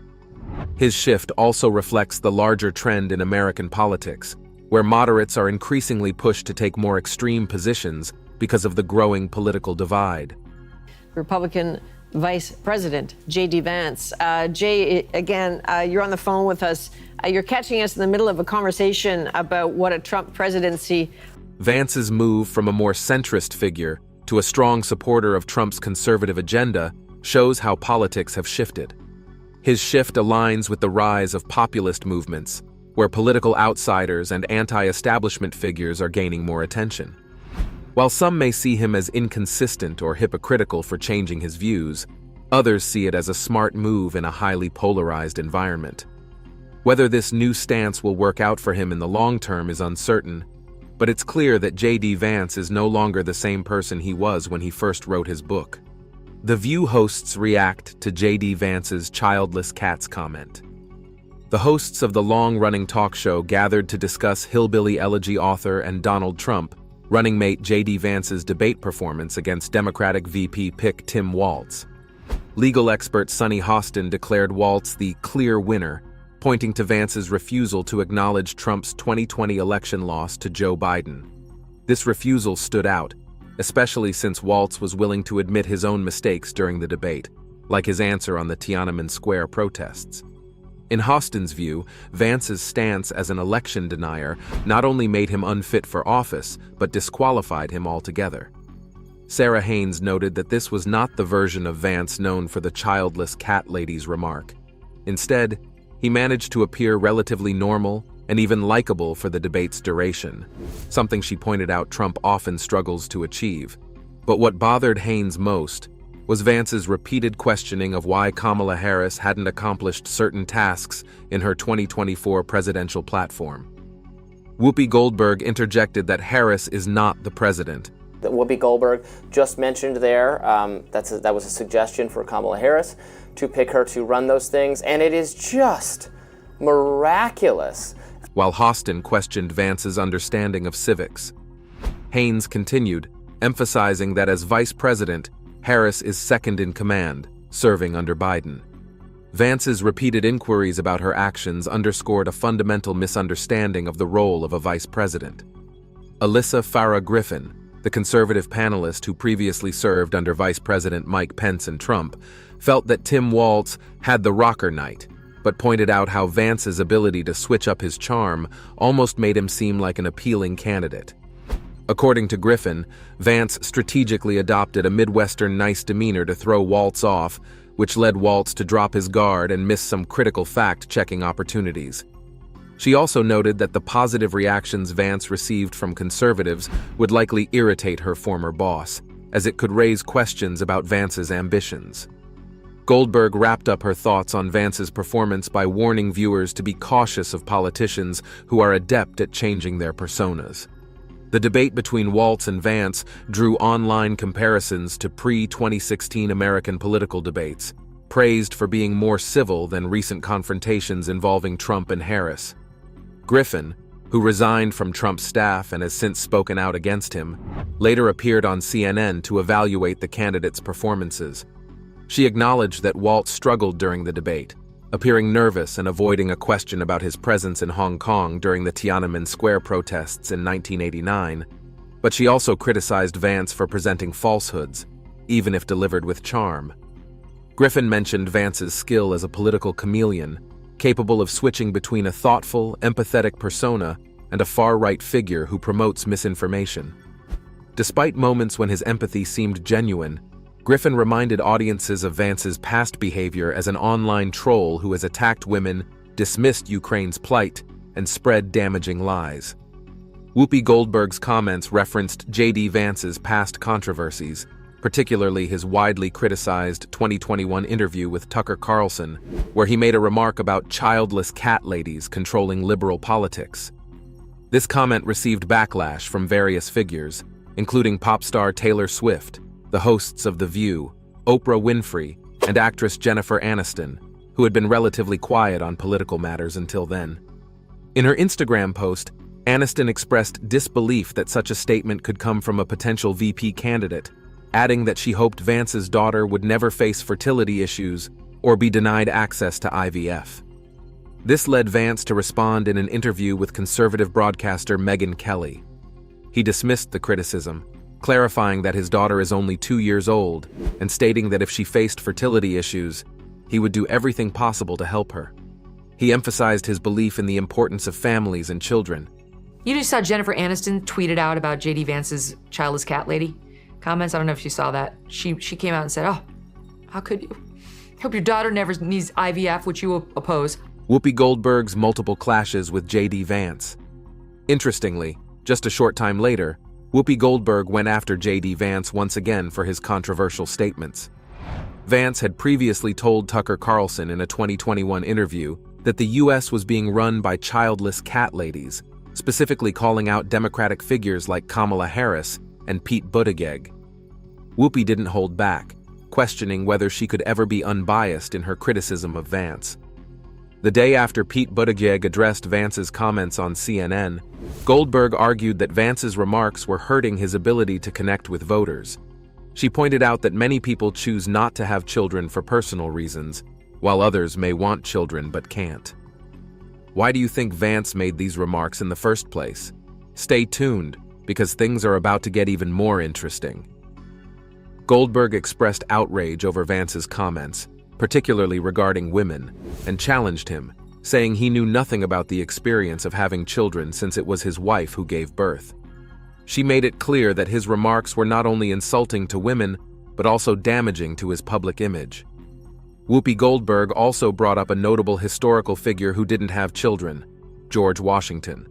His shift also reflects the larger trend in American politics, where moderates are increasingly pushed to take more extreme positions because of the growing political divide. Republican Vice President J.D. Vance. Jay, again, you're on the phone with us. You're catching us in the middle of a conversation about what a Trump presidency. Vance's move from a more centrist figure to a strong supporter of Trump's conservative agenda shows how politics have shifted. His shift aligns with the rise of populist movements, where political outsiders and anti-establishment figures are gaining more attention. While some may see him as inconsistent or hypocritical for changing his views, others see it as a smart move in a highly polarized environment. Whether this new stance will work out for him in the long term is uncertain, but it's clear that J.D. Vance is no longer the same person he was when he first wrote his book. The View hosts react to J.D. Vance's childless cats comment. The hosts of the long-running talk show gathered to discuss Hillbilly Elegy author and Donald Trump running mate J.D. Vance's debate performance against Democratic VP pick Tim Walz. Legal expert Sunny Hostin declared Walz the clear winner, pointing to Vance's refusal to acknowledge Trump's 2020 election loss to Joe Biden. This refusal stood out, especially since Walz was willing to admit his own mistakes during the debate, like his answer on the Tiananmen Square protests. In Hostin's view, Vance's stance as an election denier not only made him unfit for office, but disqualified him altogether. Sarah Haynes noted that this was not the version of Vance known for the childless cat lady's remark. Instead, he managed to appear relatively normal and even likable for the debate's duration, something she pointed out Trump often struggles to achieve. But what bothered Haynes most was Vance's repeated questioning of why Kamala Harris hadn't accomplished certain tasks in her 2024 presidential platform. Whoopi Goldberg interjected that Harris is not the president. That Whoopi Goldberg just mentioned there, that was a suggestion for Kamala Harris to pick her to run those things, and it is just miraculous. While Hostin questioned Vance's understanding of civics. Haynes continued, emphasizing that as vice president, Harris is second in command, serving under Biden. Vance's repeated inquiries about her actions underscored a fundamental misunderstanding of the role of a vice president. Alyssa Farah Griffin, the conservative panelist who previously served under Vice President Mike Pence and Trump, felt that Tim Walz had the rocker night, but pointed out how Vance's ability to switch up his charm almost made him seem like an appealing candidate. According to Griffin, Vance strategically adopted a Midwestern nice demeanor to throw Walz off, which led Walz to drop his guard and miss some critical fact-checking opportunities. She also noted that the positive reactions Vance received from conservatives would likely irritate her former boss, as it could raise questions about Vance's ambitions. Goldberg wrapped up her thoughts on Vance's performance by warning viewers to be cautious of politicians who are adept at changing their personas. The debate between Walz and Vance drew online comparisons to pre-2016 American political debates, praised for being more civil than recent confrontations involving Trump and Harris. Griffin, who resigned from Trump's staff and has since spoken out against him, later appeared on CNN to evaluate the candidates' performances. She acknowledged that Walz struggled during the debate, appearing nervous and avoiding a question about his presence in Hong Kong during the Tiananmen Square protests in 1989, but she also criticized Vance for presenting falsehoods, even if delivered with charm. Griffin mentioned Vance's skill as a political chameleon, capable of switching between a thoughtful, empathetic persona and a far-right figure who promotes misinformation. Despite moments when his empathy seemed genuine, Griffin reminded audiences of Vance's past behavior as an online troll who has attacked women, dismissed Ukraine's plight, and spread damaging lies. Whoopi Goldberg's comments referenced J.D. Vance's past controversies, particularly his widely criticized 2021 interview with Tucker Carlson, where he made a remark about childless cat ladies controlling liberal politics. This comment received backlash from various figures, including pop star Taylor Swift, the hosts of The View, Oprah Winfrey, and actress Jennifer Aniston, who had been relatively quiet on political matters until then. In her Instagram post, Aniston expressed disbelief that such a statement could come from a potential VP candidate, adding that she hoped Vance's daughter would never face fertility issues or be denied access to IVF. This led Vance to respond in an interview with conservative broadcaster Megyn Kelly. He dismissed the criticism, clarifying that his daughter is only 2 years old and stating that if she faced fertility issues, he would do everything possible to help her. He emphasized his belief in the importance of families and children. You just saw Jennifer Aniston tweeted out about J.D. Vance's childless cat lady comments. I don't know if you saw that. She came out and said, "Oh, how could you? Hope your daughter never needs IVF, which you oppose." Whoopi Goldberg's multiple clashes with J.D. Vance. Interestingly, just a short time later, Whoopi Goldberg went after J.D. Vance once again for his controversial statements. Vance had previously told Tucker Carlson in a 2021 interview that the U.S. was being run by childless cat ladies, specifically calling out Democratic figures like Kamala Harris and Pete Buttigieg. Whoopi didn't hold back, questioning whether she could ever be unbiased in her criticism of Vance. The day after Pete Buttigieg addressed Vance's comments on CNN, Goldberg argued that Vance's remarks were hurting his ability to connect with voters. She pointed out that many people choose not to have children for personal reasons, while others may want children but can't. Why do you think Vance made these remarks in the first place? Stay tuned, because things are about to get even more interesting. Goldberg expressed outrage over Vance's comments, particularly regarding women, and challenged him, saying he knew nothing about the experience of having children since it was his wife who gave birth. She made it clear that his remarks were not only insulting to women, but also damaging to his public image. Whoopi Goldberg also brought up a notable historical figure who didn't have children, George Washington.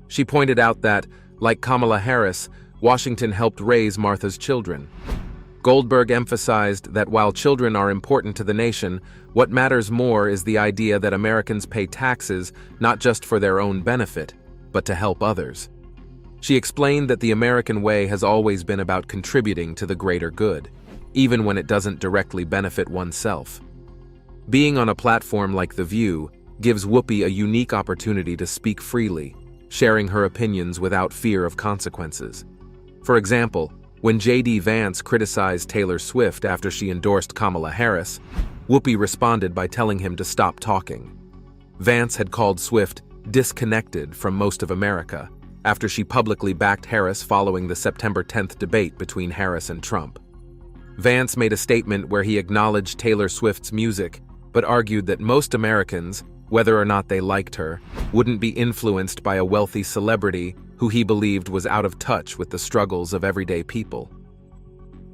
She pointed out that, like Kamala Harris, Washington helped raise Martha's children. Goldberg emphasized that while children are important to the nation, what matters more is the idea that Americans pay taxes not just for their own benefit, but to help others. She explained that the American way has always been about contributing to the greater good, even when it doesn't directly benefit oneself. Being on a platform like The View gives Whoopi a unique opportunity to speak freely, sharing her opinions without fear of consequences. For example, When J.D. Vance criticized Taylor Swift after she endorsed Kamala Harris, Whoopi responded by telling him to stop talking. Vance had called Swift disconnected from most of America after she publicly backed Harris following the September 10th debate between Harris and Trump. Vance made a statement where he acknowledged Taylor Swift's music, but argued that most Americans, whether or not they liked her, wouldn't be influenced by a wealthy celebrity who he believed was out of touch with the struggles of everyday people.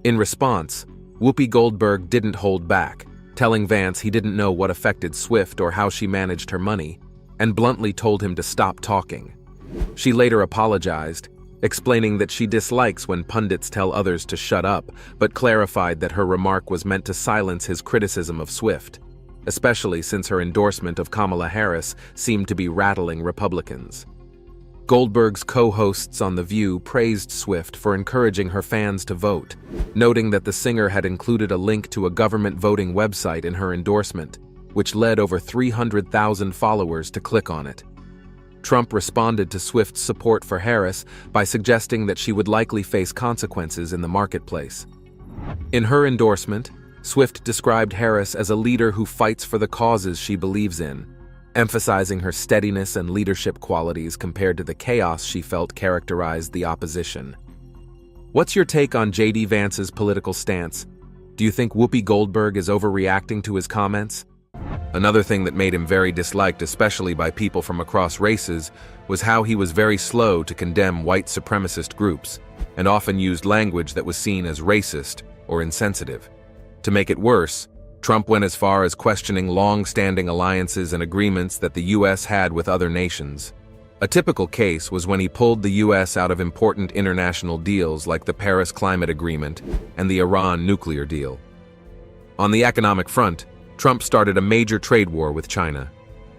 In response, Whoopi Goldberg didn't hold back, telling Vance he didn't know what affected Swift or how she managed her money, and bluntly told him to stop talking. She later apologized, explaining that she dislikes when pundits tell others to shut up, but clarified that her remark was meant to silence his criticism of Swift, especially since her endorsement of Kamala Harris seemed to be rattling Republicans. Goldberg's co-hosts on The View praised Swift for encouraging her fans to vote, noting that the singer had included a link to a government voting website in her endorsement, which led over 300,000 followers to click on it. Trump responded to Swift's support for Harris by suggesting that she would likely face consequences in the marketplace. In her endorsement, Swift described Harris as a leader who fights for the causes she believes in, emphasizing her steadiness and leadership qualities compared to the chaos she felt characterized the opposition. What's your take on J.D. Vance's political stance? Do you think Whoopi Goldberg is overreacting to his comments? Another thing that made him very disliked, especially by people from across races, was how he was very slow to condemn white supremacist groups, and often used language that was seen as racist or insensitive. To make it worse, Trump went as far as questioning long-standing alliances and agreements that the U.S. had with other nations. A typical case was when he pulled the U.S. out of important international deals like the Paris Climate Agreement and the Iran nuclear deal. On the economic front, Trump started a major trade war with China.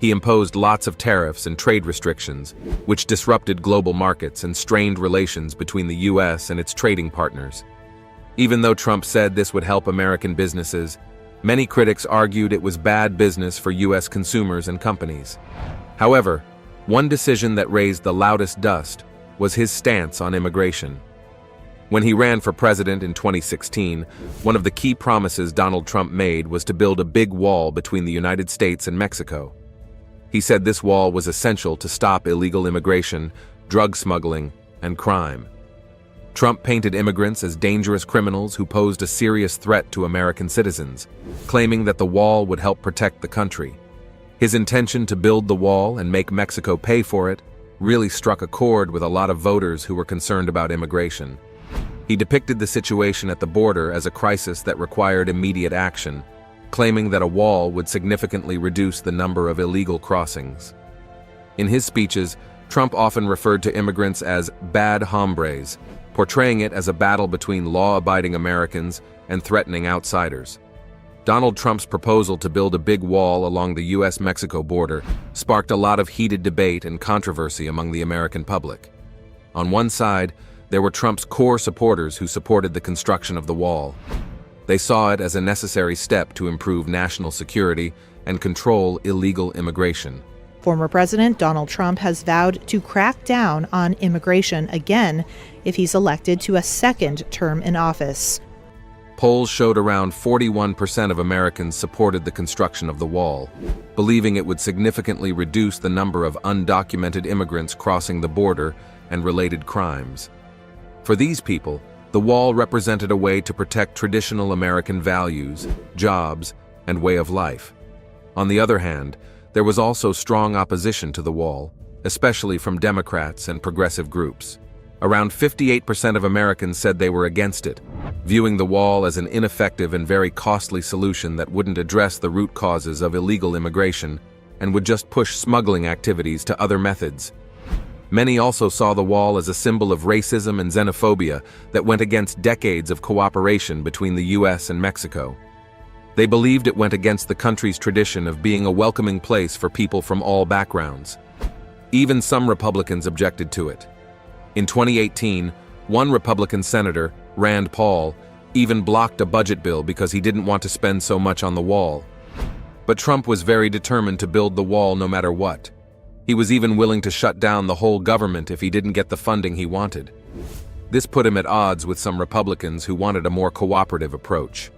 He imposed lots of tariffs and trade restrictions, which disrupted global markets and strained relations between the U.S. and its trading partners. Even though Trump said this would help American businesses, many critics argued it was bad business for U.S. consumers and companies. However, one decision that raised the loudest dust was his stance on immigration. When he ran for president in 2016, one of the key promises Donald Trump made was to build a big wall between the United States and Mexico. He said this wall was essential to stop illegal immigration, drug smuggling, and crime. Trump painted immigrants as dangerous criminals who posed a serious threat to American citizens, claiming that the wall would help protect the country. His intention to build the wall and make Mexico pay for it really struck a chord with a lot of voters who were concerned about immigration. He depicted the situation at the border as a crisis that required immediate action, claiming that a wall would significantly reduce the number of illegal crossings. In his speeches, Trump often referred to immigrants as bad hombres, portraying it as a battle between law-abiding Americans and threatening outsiders. Donald Trump's proposal to build a big wall along the U.S.-Mexico border sparked a lot of heated debate and controversy among the American public. On one side, there were Trump's core supporters who supported the construction of the wall. They saw it as a necessary step to improve national security and control illegal immigration. Former President Donald Trump has vowed to crack down on immigration again if he's elected to a second term in office. Polls showed around 41% of Americans supported the construction of the wall, believing it would significantly reduce the number of undocumented immigrants crossing the border and related crimes. For these people, the wall represented a way to protect traditional American values, jobs, and way of life. On the other hand, there was also strong opposition to the wall, especially from Democrats and progressive groups. Around 58% of Americans said they were against it, viewing the wall as an ineffective and very costly solution that wouldn't address the root causes of illegal immigration and would just push smuggling activities to other methods. Many also saw the wall as a symbol of racism and xenophobia that went against decades of cooperation between the U.S. and Mexico. They believed it went against the country's tradition of being a welcoming place for people from all backgrounds. Even some Republicans objected to it. In 2018, one Republican senator, Rand Paul, even blocked a budget bill because he didn't want to spend so much on the wall. But Trump was very determined to build the wall no matter what. He was even willing to shut down the whole government if he didn't get the funding he wanted. This put him at odds with some Republicans who wanted a more cooperative approach.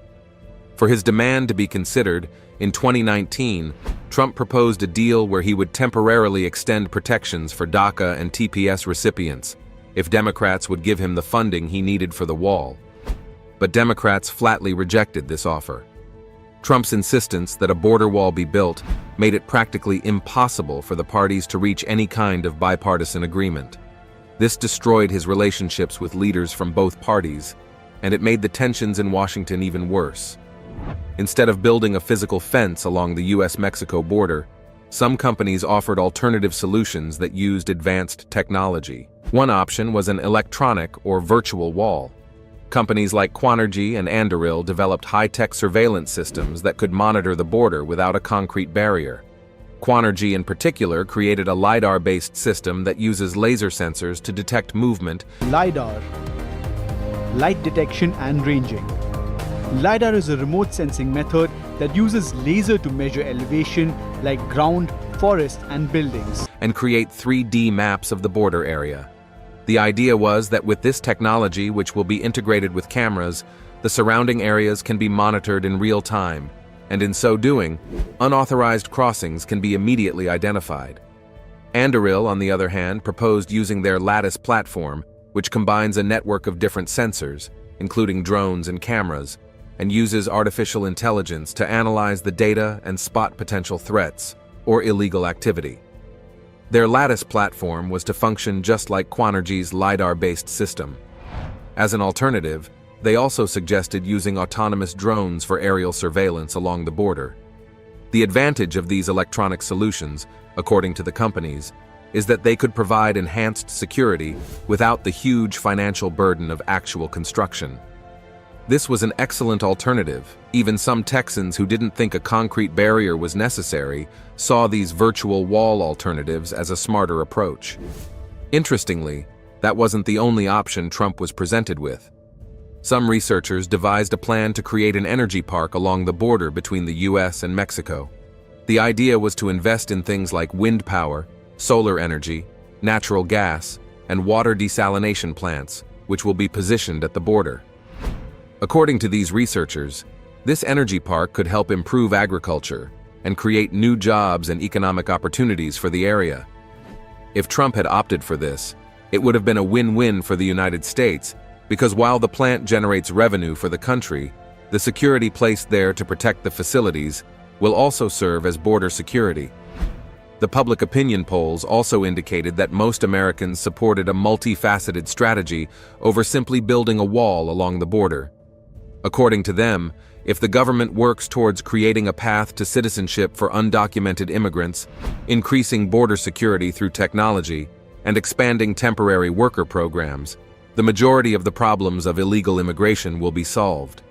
For his demand to be considered, in 2019, Trump proposed a deal where he would temporarily extend protections for DACA and TPS recipients if Democrats would give him the funding he needed for the wall. But Democrats flatly rejected this offer. Trump's insistence that a border wall be built made it practically impossible for the parties to reach any kind of bipartisan agreement. This destroyed his relationships with leaders from both parties, and it made the tensions in Washington even worse. Instead of building a physical fence along the US-Mexico border, some companies offered alternative solutions that used advanced technology. One option was an electronic or virtual wall. Companies like Quanergy and Anduril developed high-tech surveillance systems that could monitor the border without a concrete barrier. Quanergy in particular created a LiDAR-based system that uses laser sensors to detect movement. LiDAR, light detection and ranging. LiDAR is a remote sensing method that uses laser to measure elevation like ground, forest, and buildings, and create 3D maps of the border area. The idea was that with this technology, which will be integrated with cameras, the surrounding areas can be monitored in real time, and in so doing, unauthorized crossings can be immediately identified. Anduril, on the other hand, proposed using their Lattice platform, which combines a network of different sensors, including drones and cameras, and uses artificial intelligence to analyze the data and spot potential threats or illegal activity. Their Lattice platform was to function just like Quanergy's LiDAR-based system. As an alternative, they also suggested using autonomous drones for aerial surveillance along the border. The advantage of these electronic solutions, according to the companies, is that they could provide enhanced security without the huge financial burden of actual construction. This was an excellent alternative. Even some Texans who didn't think a concrete barrier was necessary saw these virtual wall alternatives as a smarter approach. Interestingly, that wasn't the only option Trump was presented with. Some researchers devised a plan to create an energy park along the border between the US and Mexico. The idea was to invest in things like wind power, solar energy, natural gas, and water desalination plants, which will be positioned at the border. According to these researchers, this energy park could help improve agriculture and create new jobs and economic opportunities for the area. If Trump had opted for this, it would have been a win-win for the United States, because while the plant generates revenue for the country, the security placed there to protect the facilities will also serve as border security. The public opinion polls also indicated that most Americans supported a multifaceted strategy over simply building a wall along the border. According to them, if the government works towards creating a path to citizenship for undocumented immigrants, increasing border security through technology, and expanding temporary worker programs, the majority of the problems of illegal immigration will be solved.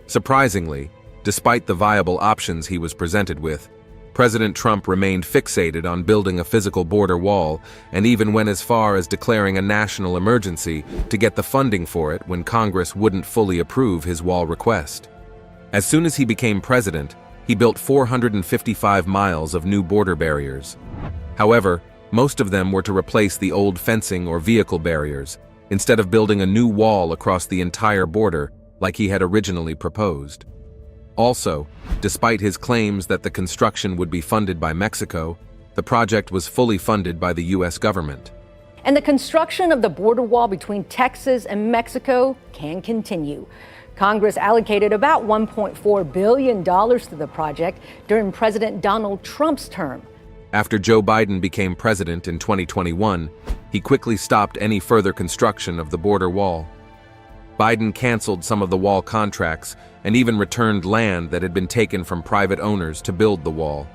Surprisingly, despite the viable options he was presented with, President Trump remained fixated on building a physical border wall and even went as far as declaring a national emergency to get the funding for it when Congress wouldn't fully approve his wall request. As soon as he became president, he built 455 miles of new border barriers. However, most of them were to replace the old fencing or vehicle barriers, instead of building a new wall across the entire border like he had originally proposed. Also, despite his claims that the construction would be funded by Mexico, the project was fully funded by the U.S. government. And the construction of the border wall between Texas and Mexico can continue. Congress allocated about $1.4 billion to the project during President Donald Trump's term. After Joe Biden became president in 2021, he quickly stopped any further construction of the border wall. Biden canceled some of the wall contracts and even returned land that had been taken from private owners to build the wall.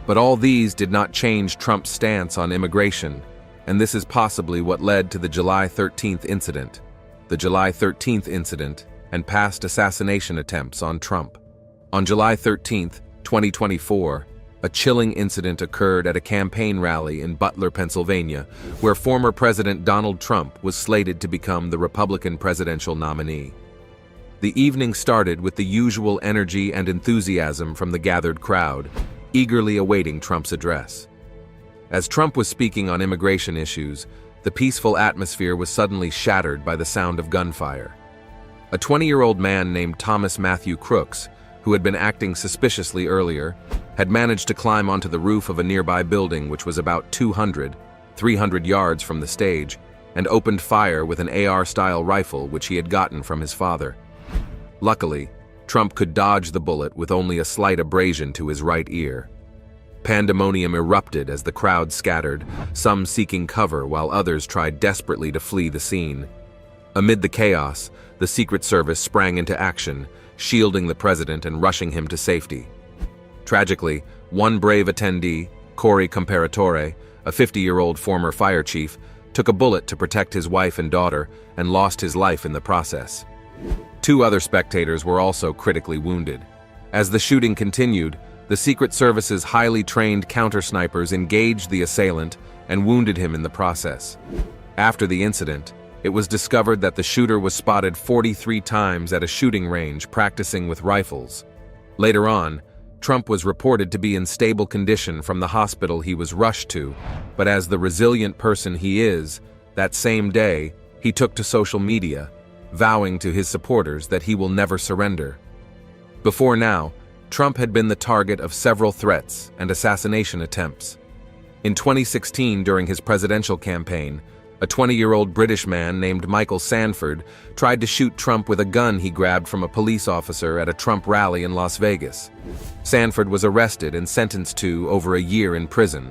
But all these did not change Trump's stance on immigration, and this is possibly what led to the July 13th incident. The July 13th incident and past assassination attempts on Trump. On July 13th, 2024, a chilling incident occurred at a campaign rally in Butler, Pennsylvania, where former President Donald Trump was slated to become the Republican presidential nominee. The evening started with the usual energy and enthusiasm from the gathered crowd, eagerly awaiting Trump's address. As Trump was speaking on immigration issues, the the peaceful atmosphere was suddenly shattered by the sound of gunfire. A 20-year-old man named Thomas Matthew Crooks, who had been acting suspiciously earlier, had managed to climb onto the roof of a nearby building which was about 300 yards from the stage, and opened fire with an AR-style rifle which he had gotten from his father. Luckily, Trump could dodge the bullet with only a slight abrasion to his right ear. Pandemonium erupted as the crowd scattered, some seeking cover while others tried desperately to flee the scene. Amid the chaos, the Secret Service sprang into action, shielding the president and rushing him to safety. Tragically, one brave attendee, Corey Comparatore, a 50-year-old former fire chief, took a bullet to protect his wife and daughter and lost his life in the process. 2 other spectators were also critically wounded. As the shooting continued, the Secret Service's highly trained counter-snipers engaged the assailant and wounded him in the process. After the incident, it was discovered that the shooter was spotted 43 times at a shooting range practicing with rifles. Later on, Trump was reported to be in stable condition from the hospital he was rushed to, but as the resilient person he is, that same day, he took to social media, vowing to his supporters that he will never surrender. Before now, Trump had been the target of several threats and assassination attempts. In 2016, during his presidential campaign, a 20-year-old British man named Michael Sanford tried to shoot Trump with a gun he grabbed from a police officer at a Trump rally in Las Vegas. Sanford was arrested and sentenced to over a year in prison.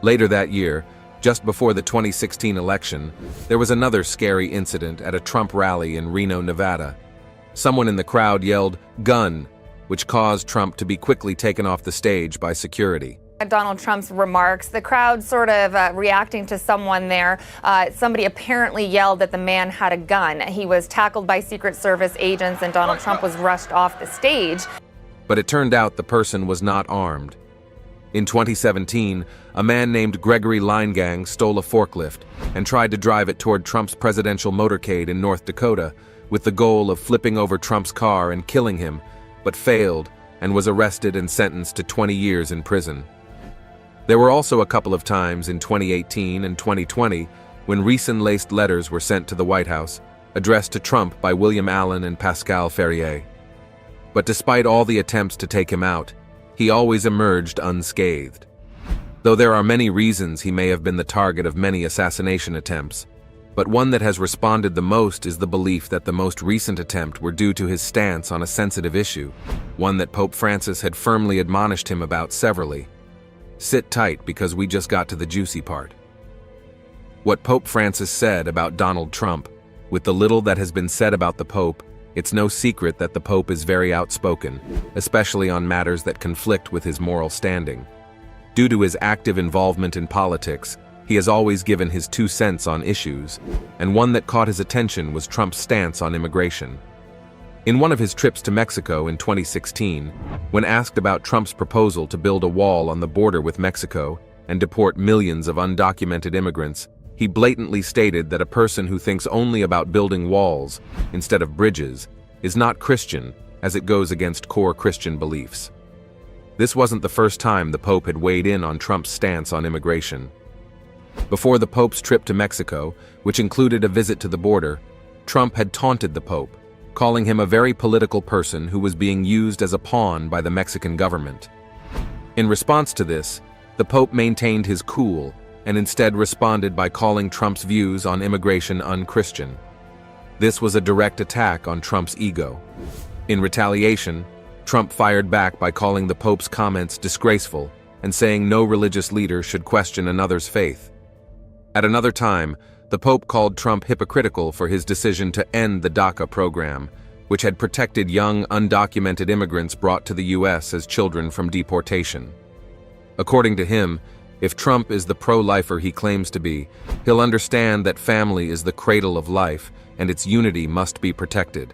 Later that year, just before the 2016 election, there was another scary incident at a Trump rally in Reno, Nevada. Someone in the crowd yelled, "Gun," which caused Trump to be quickly taken off the stage by security. Donald Trump's remarks, the crowd sort of reacting to someone there. Somebody apparently yelled that the man had a gun. He was tackled by Secret Service agents and Donald Trump was rushed off the stage. But it turned out the person was not armed. In 2017, a man named Gregory Linegang stole a forklift and tried to drive it toward Trump's presidential motorcade in North Dakota with the goal of flipping over Trump's car and killing him, but failed and was arrested and sentenced to 20 years in prison. There were also a couple of times in 2018 and 2020 when ricin-laced letters were sent to the White House, addressed to Trump by William Allen and Pascal Ferrier. But despite all the attempts to take him out, he always emerged unscathed. Though there are many reasons he may have been the target of many assassination attempts, but one that has responded the most is the belief that the most recent attempt were due to his stance on a sensitive issue, one that Pope Francis had firmly admonished him about severally. Sit tight because we just got to the juicy part. What Pope Francis said about Donald Trump, with the little that has been said about the Pope, it's no secret that the Pope is very outspoken, especially on matters that conflict with his moral standing. Due to his active involvement in politics, he has always given his 2 cents on issues, and one that caught his attention was Trump's stance on immigration. In one of his trips to Mexico in 2016, when asked about Trump's proposal to build a wall on the border with Mexico and deport millions of undocumented immigrants, he blatantly stated that a person who thinks only about building walls instead of bridges is not Christian, as it goes against core Christian beliefs. This wasn't the first time the Pope had weighed in on Trump's stance on immigration. Before the Pope's trip to Mexico, which included a visit to the border, Trump had taunted the Pope, calling him a very political person who was being used as a pawn by the Mexican government. In response to this, the Pope maintained his cool and instead responded by calling Trump's views on immigration unchristian. This was a direct attack on Trump's ego. In retaliation, Trump fired back by calling the Pope's comments disgraceful and saying no religious leader should question another's faith. At another time, the Pope called Trump hypocritical for his decision to end the DACA program, which had protected young, undocumented immigrants brought to the U.S. as children from deportation. According to him, if Trump is the pro-lifer he claims to be, he'll understand that family is the cradle of life and its unity must be protected.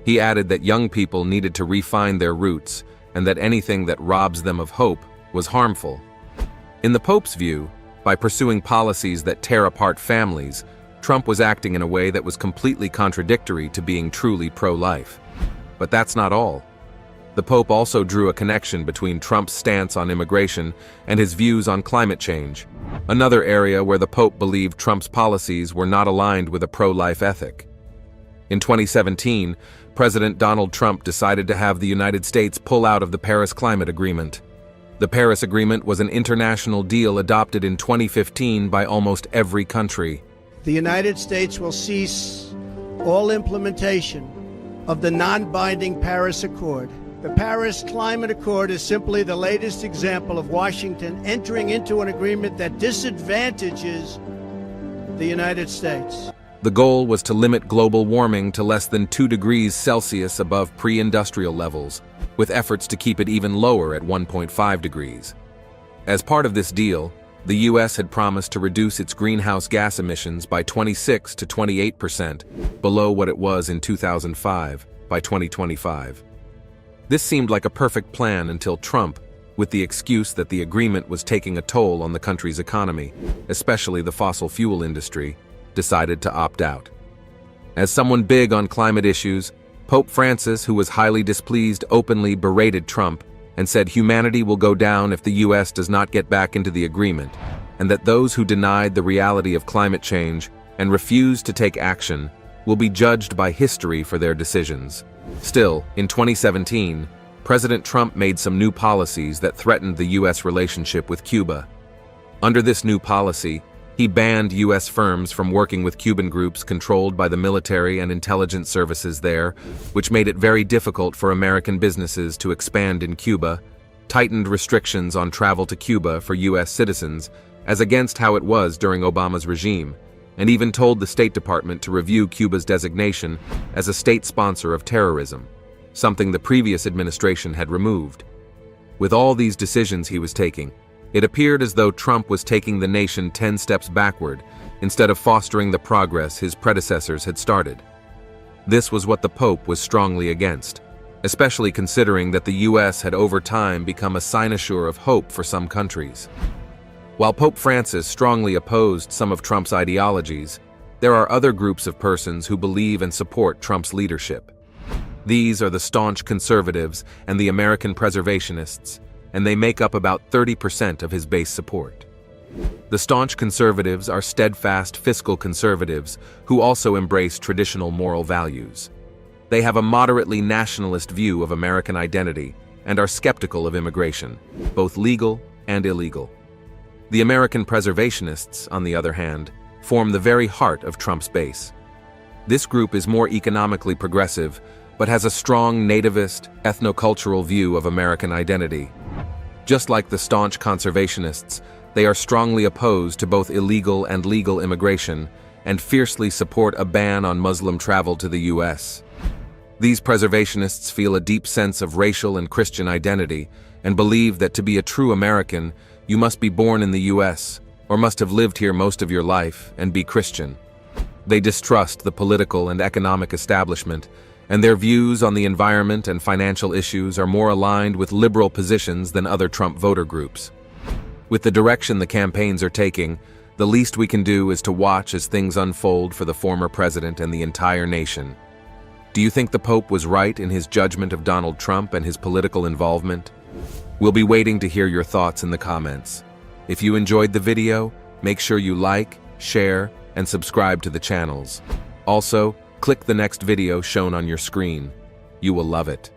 He added that young people needed to refine their roots and that anything that robs them of hope was harmful. In the Pope's view, by pursuing policies that tear apart families, Trump was acting in a way that was completely contradictory to being truly pro-life. But that's not all. The Pope also drew a connection between Trump's stance on immigration and his views on climate change, another area where the Pope believed Trump's policies were not aligned with a pro-life ethic. In 2017, President Donald Trump decided to have the United States pull out of the Paris Climate Agreement. The Paris Agreement was an international deal adopted in 2015 by almost every country. The United States will cease all implementation of the non-binding Paris Accord. The Paris Climate Accord is simply the latest example of Washington entering into an agreement that disadvantages the United States. The goal was to limit global warming to less than 2 degrees Celsius above pre-industrial levels, with efforts to keep it even lower at 1.5 degrees. As part of this deal, the U.S. had promised to reduce its greenhouse gas emissions by 26 to 28%, below what it was in 2005, by 2025. This seemed like a perfect plan until Trump, with the excuse that the agreement was taking a toll on the country's economy, especially the fossil fuel industry, decided to opt out. As someone big on climate issues, Pope Francis, who was highly displeased, openly berated Trump and said humanity will go down if the U.S. does not get back into the agreement, and that those who denied the reality of climate change and refused to take action will be judged by history for their decisions. Still, in 2017, President Trump made some new policies that threatened the U.S. relationship with Cuba. Under this new policy, he banned U.S. firms from working with Cuban groups controlled by the military and intelligence services there, which made it very difficult for American businesses to expand in Cuba, tightened restrictions on travel to Cuba for U.S. citizens, as against how it was during Obama's regime, and even told the State Department to review Cuba's designation as a state sponsor of terrorism, something the previous administration had removed. With all these decisions he was taking, it appeared as though Trump was taking the nation 10 steps backward instead of fostering the progress his predecessors had started. This was what the Pope was strongly against, especially considering that the U.S. had over time become a cynosure of hope for some countries. While Pope Francis strongly opposed some of Trump's ideologies, there are other groups of persons who believe and support Trump's leadership. These are the staunch conservatives and the American preservationists, and they make up about 30% of his base support. The staunch conservatives are steadfast fiscal conservatives who also embrace traditional moral values. They have a moderately nationalist view of American identity and are skeptical of immigration, both legal and illegal. The American preservationists, on the other hand, form the very heart of Trump's base. This group is more economically progressive, but has a strong nativist, ethnocultural view of American identity. Just like the staunch conservationists, they are strongly opposed to both illegal and legal immigration and fiercely support a ban on Muslim travel to the U.S. These preservationists feel a deep sense of racial and Christian identity and believe that to be a true American, you must be born in the U.S. or must have lived here most of your life and be Christian. They distrust the political and economic establishment, and their views on the environment and financial issues are more aligned with liberal positions than other Trump voter groups. With the direction the campaigns are taking, the least we can do is to watch as things unfold for the former president and the entire nation. Do you think the Pope was right in his judgment of Donald Trump and his political involvement? We'll be waiting to hear your thoughts in the comments. If you enjoyed the video, make sure you like, share, and subscribe to the channels. Also, click the next video shown on your screen. You will love it.